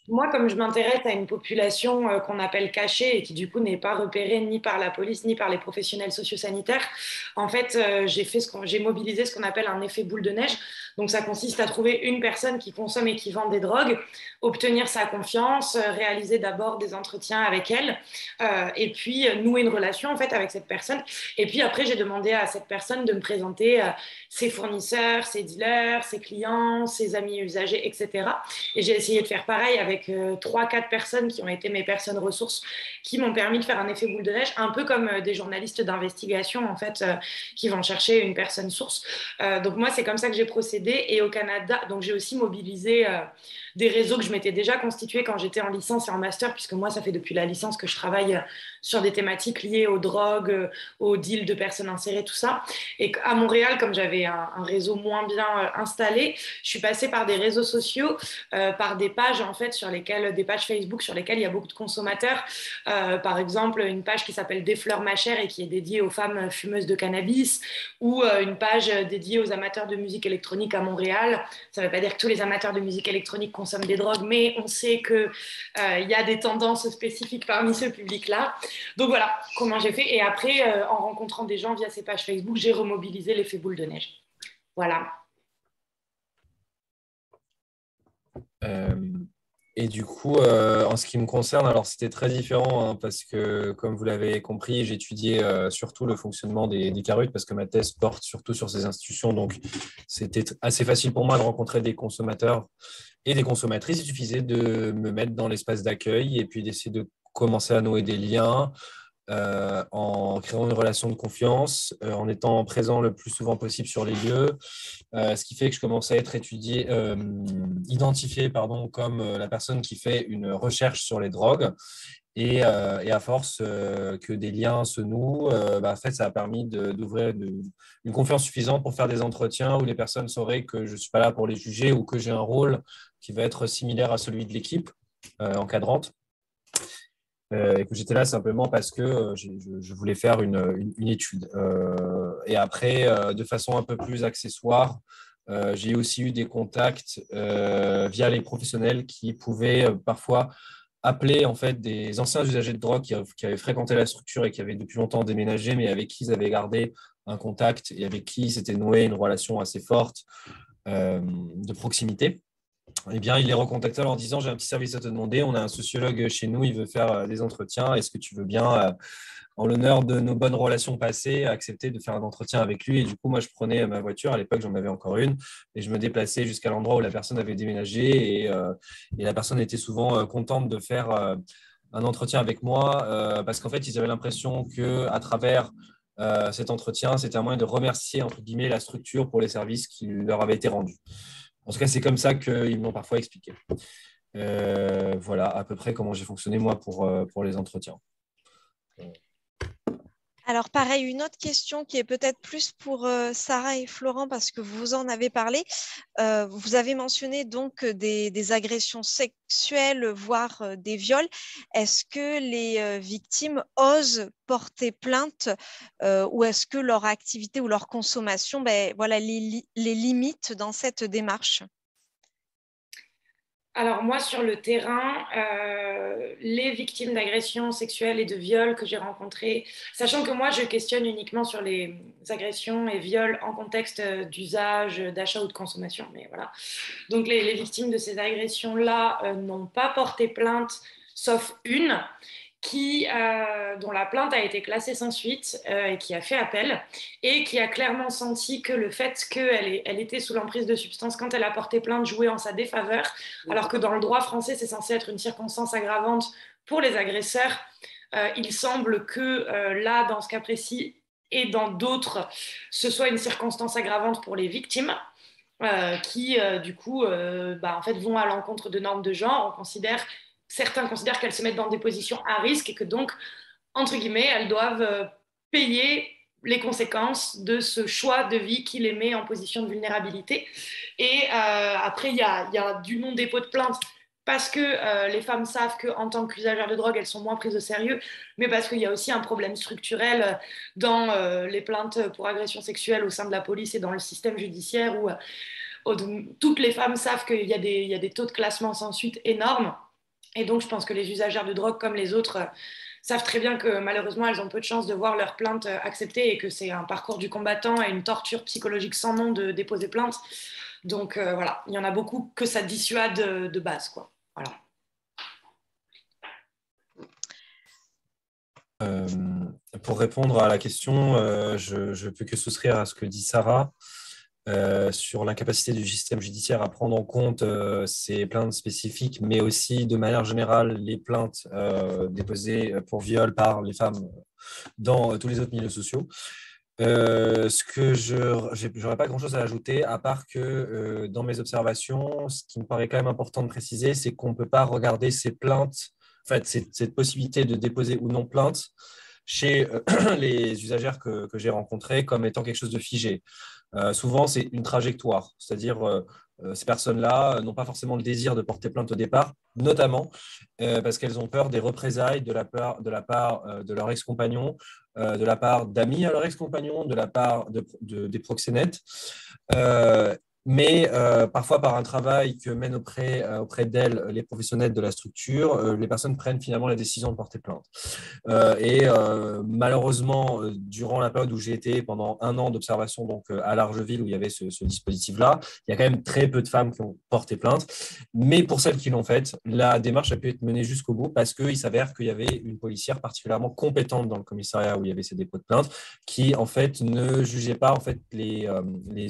Moi, comme je m'intéresse à une population qu'on appelle cachée et qui du coup n'est pas repérée ni par la police ni par les professionnels sociosanitaires, en fait, j'ai mobilisé ce qu'on appelle un effet boule de neige. Donc, ça consiste à trouver une personne qui consomme et qui vend des drogues, obtenir sa confiance, réaliser d'abord des entretiens avec elle, et puis nouer une relation en fait avec cette personne. Et puis après, j'ai demandé à cette personne de me présenter ses fournisseurs, ses dealers, ses clients, ses amis usagers, etc. Et j'ai essayé de faire pareil avec 3-4 personnes qui ont été mes personnes ressources, qui m'ont permis de faire un effet boule de neige, un peu comme des journalistes d'investigation, en fait, qui vont chercher une personne source. Donc moi, c'est comme ça que j'ai procédé. Et au Canada, donc j'ai aussi mobilisé des réseaux que je m'étais déjà constitués quand j'étais en licence et en master, puisque moi, ça fait depuis la licence que je travaille sur des thématiques liées aux drogues, aux deals de personnes insérées, tout ça. Et à Montréal, comme j'avais un réseau moins bien installé, je suis passée par des réseaux sociaux, par des pages en fait des pages Facebook sur lesquelles il y a beaucoup de consommateurs. Par exemple, une page qui s'appelle Des fleurs ma chère et qui est dédiée aux femmes fumeuses de cannabis, ou une page dédiée aux amateurs de musique électronique à Montréal. Ça ne veut pas dire que tous les amateurs de musique électronique consomment des drogues, mais on sait que il y a des tendances spécifiques parmi ce public-là. Donc voilà comment j'ai fait. Et après, en rencontrant des gens via ces pages Facebook, j'ai remobilisé l'effet boule de neige. Voilà. Et du coup, en ce qui me concerne, alors c'était très différent hein, parce que, comme vous l'avez compris, j'ai étudié surtout le fonctionnement des CARUT parce que ma thèse porte surtout sur ces institutions. Donc, c'était assez facile pour moi de rencontrer des consommateurs et des consommatrices. Il suffisait de me mettre dans l'espace d'accueil et puis d'essayer de commencer à nouer des liens en créant une relation de confiance, en étant présent le plus souvent possible sur les lieux, ce qui fait que je commence à être identifié pardon, comme la personne qui fait une recherche sur les drogues. Et à force que des liens se nouent, en fait, ça a permis d'ouvrir une confiance suffisante pour faire des entretiens où les personnes sauraient que je ne suis pas là pour les juger ou que j'ai un rôle qui va être similaire à celui de l'équipe encadrante. Et que j'étais là simplement parce que je voulais faire une étude. Et après, de façon un peu plus accessoire, j'ai aussi eu des contacts via les professionnels qui pouvaient parfois appeler en fait des anciens usagers de drogue qui avaient fréquenté la structure et qui avaient depuis longtemps déménagé, mais avec qui ils avaient gardé un contact et avec qui s'était noué une relation assez forte de proximité. Eh bien, il les recontactait en leur disant, j'ai un petit service à te demander, on a un sociologue chez nous, il veut faire des entretiens, est-ce que tu veux bien, en l'honneur de nos bonnes relations passées, accepter de faire un entretien avec lui? Et du coup, moi, je prenais ma voiture, à l'époque, j'en avais encore une, et je me déplaçais jusqu'à l'endroit où la personne avait déménagé, et la personne était souvent contente de faire un entretien avec moi, parce qu'en fait, ils avaient l'impression qu'à travers cet entretien, c'était un moyen de remercier, entre guillemets, la structure pour les services qui leur avaient été rendus. En tout cas, c'est comme ça qu'ils m'ont parfois expliqué. Voilà à peu près comment j'ai fonctionné moi pour les entretiens. Alors pareil, une autre question qui est peut-être plus pour Sarah et Florent parce que vous en avez parlé. Vous avez mentionné donc des agressions sexuelles, voire des viols. Est-ce que les victimes osent porter plainte ou est-ce que leur activité ou leur consommation voilà, les limite dans cette démarche? Alors moi, sur le terrain, les victimes d'agressions sexuelles et de viols que j'ai rencontrées, sachant que moi, je questionne uniquement sur les agressions et viols en contexte d'usage, d'achat ou de consommation, mais voilà. Donc les victimes de ces agressions-là n'ont pas porté plainte, sauf une dont la plainte a été classée sans suite et qui a fait appel et qui a clairement senti que le fait qu'elle était sous l'emprise de substances quand elle a porté plainte jouait en sa défaveur, alors que dans le droit français, c'est censé être une circonstance aggravante pour les agresseurs. Il semble que là, dans ce cas précis et dans d'autres, ce soit une circonstance aggravante pour les victimes. Qui du coup en fait vont à l'encontre de normes de genre. Certains considèrent qu'elles se mettent dans des positions à risque et que donc, entre guillemets, elles doivent payer les conséquences de ce choix de vie qui les met en position de vulnérabilité. Et après, il y a du non-dépôt de plainte parce que les femmes savent qu'en tant qu'usagères de drogue, elles sont moins prises au sérieux, mais parce qu'il y a aussi un problème structurel dans les plaintes pour agression sexuelle au sein de la police et dans le système judiciaire où toutes les femmes savent qu'il y a des taux de classement sans suite énormes. Et donc, je pense que les usagères de drogue, comme les autres, savent très bien que malheureusement, elles ont peu de chances de voir leur plainte acceptée et que c'est un parcours du combattant et une torture psychologique sans nom de déposer plainte. Donc, voilà, il y en a beaucoup que ça dissuade de base, quoi. Voilà. Pour répondre à la question, je peux que souscrire à ce que dit Sarah sur l'incapacité du système judiciaire à prendre en compte ces plaintes spécifiques, mais aussi de manière générale les plaintes déposées pour viol par les femmes dans tous les autres milieux sociaux. Ce que j'aurais pas grand-chose à ajouter, à part que dans mes observations, ce qui me paraît quand même important de préciser, c'est qu'on ne peut pas regarder ces plaintes, en fait, cette possibilité de déposer ou non plainte chez les usagères que j'ai rencontrées comme étant quelque chose de figé. Souvent, c'est une trajectoire, c'est-à-dire ces personnes-là n'ont pas forcément le désir de porter plainte au départ, notamment parce qu'elles ont peur des représailles de la part de leur ex-compagnon, de la part d'amis à leur ex-compagnon, de la part des proxénètes. Mais parfois, par un travail que mènent auprès d'elles les professionnels de la structure, les personnes prennent finalement la décision de porter plainte. Malheureusement, durant la période où j'ai été pendant 1 an d'observation donc à Largeville, où il y avait ce dispositif-là, il y a quand même très peu de femmes qui ont porté plainte. Mais pour celles qui l'ont faite, la démarche a pu être menée jusqu'au bout parce qu'il s'avère qu'il y avait une policière particulièrement compétente dans le commissariat où il y avait ces dépôts de plainte qui, en fait, ne jugeait pas en fait, les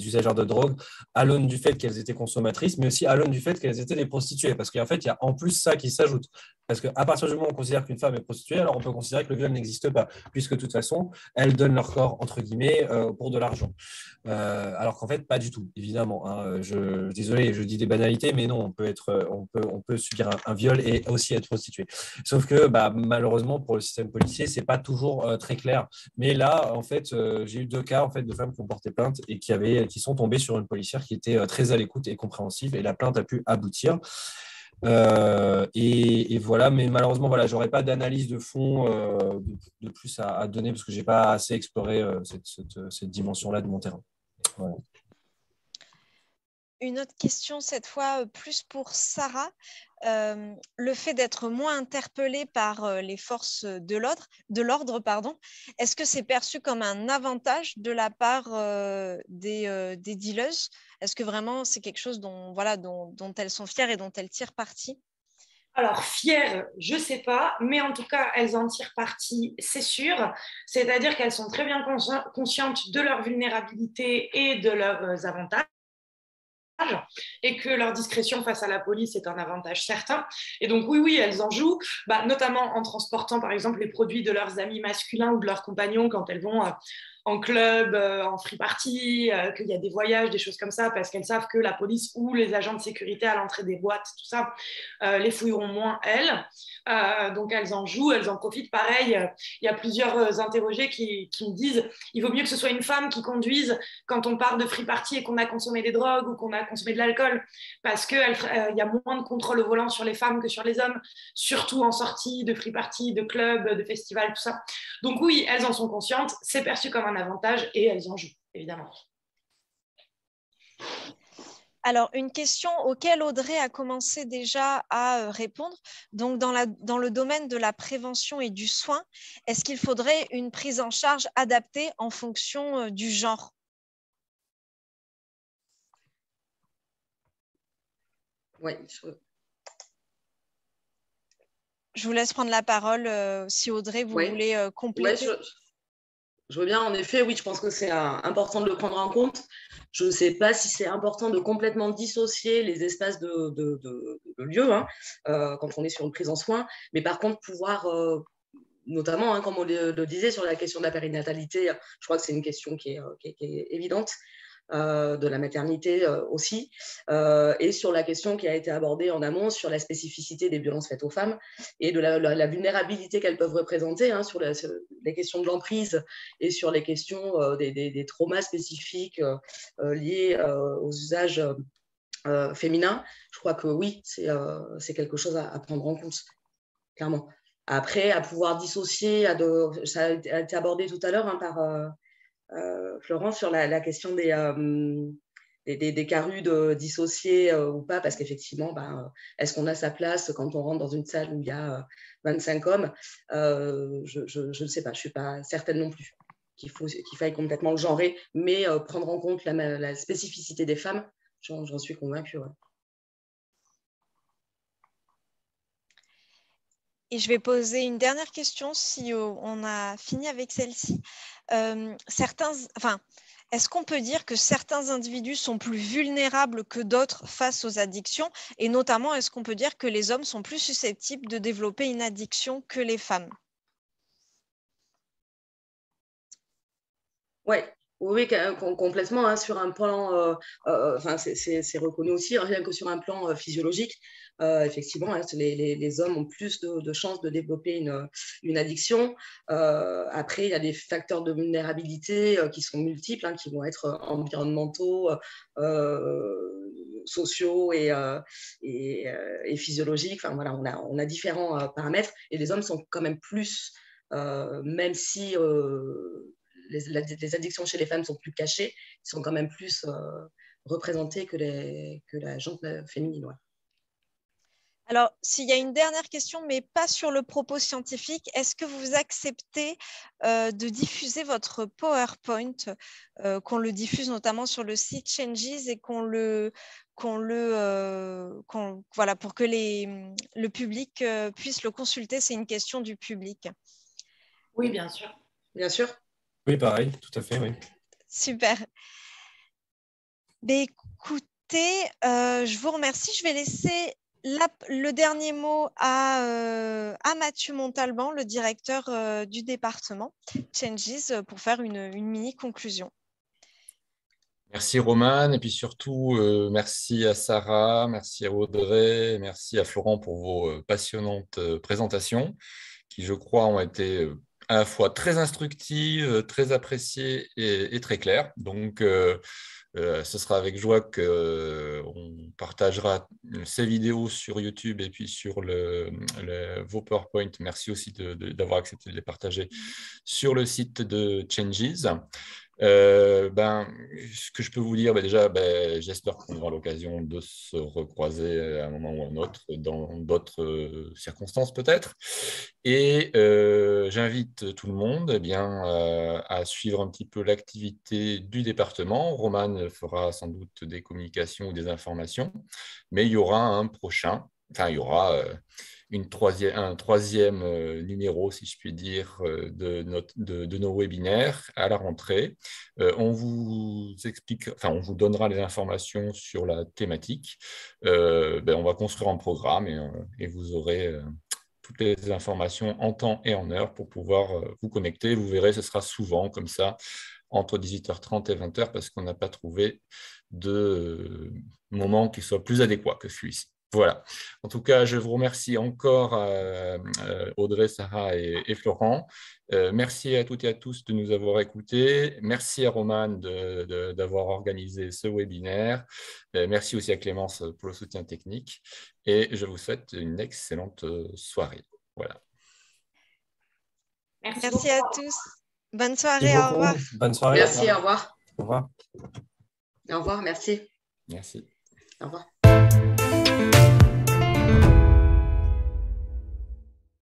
usagères de drogue à l'aune du fait qu'elles étaient consommatrices, mais aussi à l'aune du fait qu'elles étaient des prostituées. Parce qu'en fait, il y a en plus ça qui s'ajoute. Parce qu'à partir du moment où on considère qu'une femme est prostituée, alors on peut considérer que le viol n'existe pas, puisque de toute façon, elles donnent leur corps, entre guillemets, pour de l'argent. Alors qu'en fait, pas du tout, évidemment. Hein. Désolé, je dis des banalités, mais non, on peut subir un viol et aussi être prostitué. Sauf que malheureusement, pour le système policier, c'est pas toujours très clair. Mais là, en fait, j'ai eu 2 cas en fait, de femmes qui ont porté plainte et qui sont tombées sur une policière qui était très à l'écoute et compréhensive, et la plainte a pu aboutir. Et voilà, mais malheureusement, voilà, j'aurais pas d'analyse de fond de plus à donner parce que j'ai pas assez exploré cette dimension-là de mon terrain. Voilà. Une autre question, cette fois plus pour Sarah. Le fait d'être moins interpellé par les forces de l'ordre, est-ce que c'est perçu comme un avantage de la part des dealers? Est-ce que vraiment c'est quelque chose dont elles sont fières et dont elles tirent parti? Alors, fières, je ne sais pas, mais en tout cas, elles en tirent parti, c'est sûr. C'est-à-dire qu'elles sont très bien conscientes de leur vulnérabilité et de leurs avantages, et que leur discrétion face à la police est un avantage certain. Et donc, oui, elles en jouent, notamment en transportant, par exemple, les produits de leurs amis masculins ou de leurs compagnons quand elles vont en club, en free party, qu'il y a des voyages, des choses comme ça, parce qu'elles savent que la police ou les agents de sécurité à l'entrée des boîtes, tout ça, les fouilleront moins elles. Donc elles en jouent, elles en profitent. Pareil, il y a plusieurs interrogés qui me disent il vaut mieux que ce soit une femme qui conduise quand on part de free party et qu'on a consommé des drogues ou qu'on a consommé de l'alcool, parce qu'il y a moins de contrôle au volant sur les femmes que sur les hommes, surtout en sortie de free party, de club, de festival, tout ça. Donc oui, elles en sont conscientes, c'est perçu comme un avantage et elles en jouent, évidemment. Alors, une question auquel Audrey a commencé déjà à répondre. Donc, dans le domaine de la prévention et du soin, est-ce qu'il faudrait une prise en charge adaptée en fonction du genre? Oui. Je vous laisse prendre la parole si Audrey, vous voulez compléter. Je veux bien, en effet, oui, je pense que c'est important de le prendre en compte. Je ne sais pas si c'est important de complètement dissocier les espaces de lieux quand on est sur une prise en soins, mais par contre, pouvoir, notamment, comme on le disait sur la question de la périnatalité, je crois que c'est une question qui est évidente. De la maternité aussi, et sur la question qui a été abordée en amont sur la spécificité des violences faites aux femmes et de la vulnérabilité qu'elles peuvent représenter sur les questions de l'emprise et sur les questions des traumas spécifiques liés aux usages féminins. Je crois que oui, c'est quelque chose à prendre en compte, clairement. Après, à pouvoir dissocier, ça a été abordé tout à l'heure par Florence sur la question des carudes dissociées ou pas, parce qu'effectivement, est-ce qu'on a sa place quand on rentre dans une salle où il y a 25 hommes? Je ne sais pas, je ne suis pas certaine non plus qu'il faille complètement le genrer, mais prendre en compte la spécificité des femmes, j'en suis convaincue. Ouais. Et je vais poser une dernière question si on a fini avec celle-ci. Est-ce qu'on peut dire que certains individus sont plus vulnérables que d'autres face aux addictions? Et notamment, est-ce qu'on peut dire que les hommes sont plus susceptibles de développer une addiction que les femmes? Oui, complètement. Hein, sur un plan, c'est reconnu aussi, rien que sur un plan physiologique. Effectivement, hein, les hommes ont plus de chances de développer une addiction. Après, il y a des facteurs de vulnérabilité qui sont multiples, hein, qui vont être environnementaux, sociaux et physiologiques. Enfin, voilà, on a différents paramètres et les hommes sont quand même plus, même si les addictions chez les femmes sont plus cachées, ils sont quand même plus représentés que la gente féminine. Ouais. Alors, s'il y a une dernière question, mais pas sur le propos scientifique, est-ce que vous acceptez de diffuser votre PowerPoint, qu'on le diffuse notamment sur le site Changes et voilà, pour que le public puisse le consulter? C'est une question du public. Oui, bien sûr. Bien sûr. Oui, pareil, tout à fait, oui. Super. Écoutez, je vous remercie. Je vais laisser le dernier mot à Mathieu Montalban, le directeur du département Changes, pour faire une mini conclusion. Merci Romane, et puis surtout merci à Sarah, merci à Audrey, merci à Florent pour vos passionnantes présentations qui, je crois, ont été à la fois très instructives, très appréciées et très claires. Donc, ce sera avec joie qu'on partagera ces vidéos sur YouTube et puis sur vos PowerPoint. Merci aussi d'avoir accepté de les partager sur le site de Changes. Ce que je peux vous dire, déjà, j'espère qu'on aura l'occasion de se recroiser à un moment ou à un autre, dans d'autres circonstances peut-être. Et j'invite tout le monde à suivre un petit peu l'activité du département. Romane fera sans doute des communications ou des informations, mais il y aura un troisième numéro, si je puis dire, de nos webinaires à la rentrée. On vous donnera les informations sur la thématique. On va construire un programme et vous aurez toutes les informations en temps et en heure pour pouvoir vous connecter. Vous verrez, ce sera souvent comme ça, entre 18h30 et 20h, parce qu'on n'a pas trouvé de moment qui soit plus adéquat que celui-ci. Voilà. En tout cas, je vous remercie encore Audrey, Sarah et Florent. Merci à toutes et à tous de nous avoir écoutés. Merci à Romane d'avoir organisé ce webinaire. Merci aussi à Clémence pour le soutien technique. Et je vous souhaite une excellente soirée. Voilà. Merci à tous. Bonne soirée. Au revoir. Bonne soirée. Merci, au revoir. Au revoir. Au revoir, merci. Merci. Au revoir.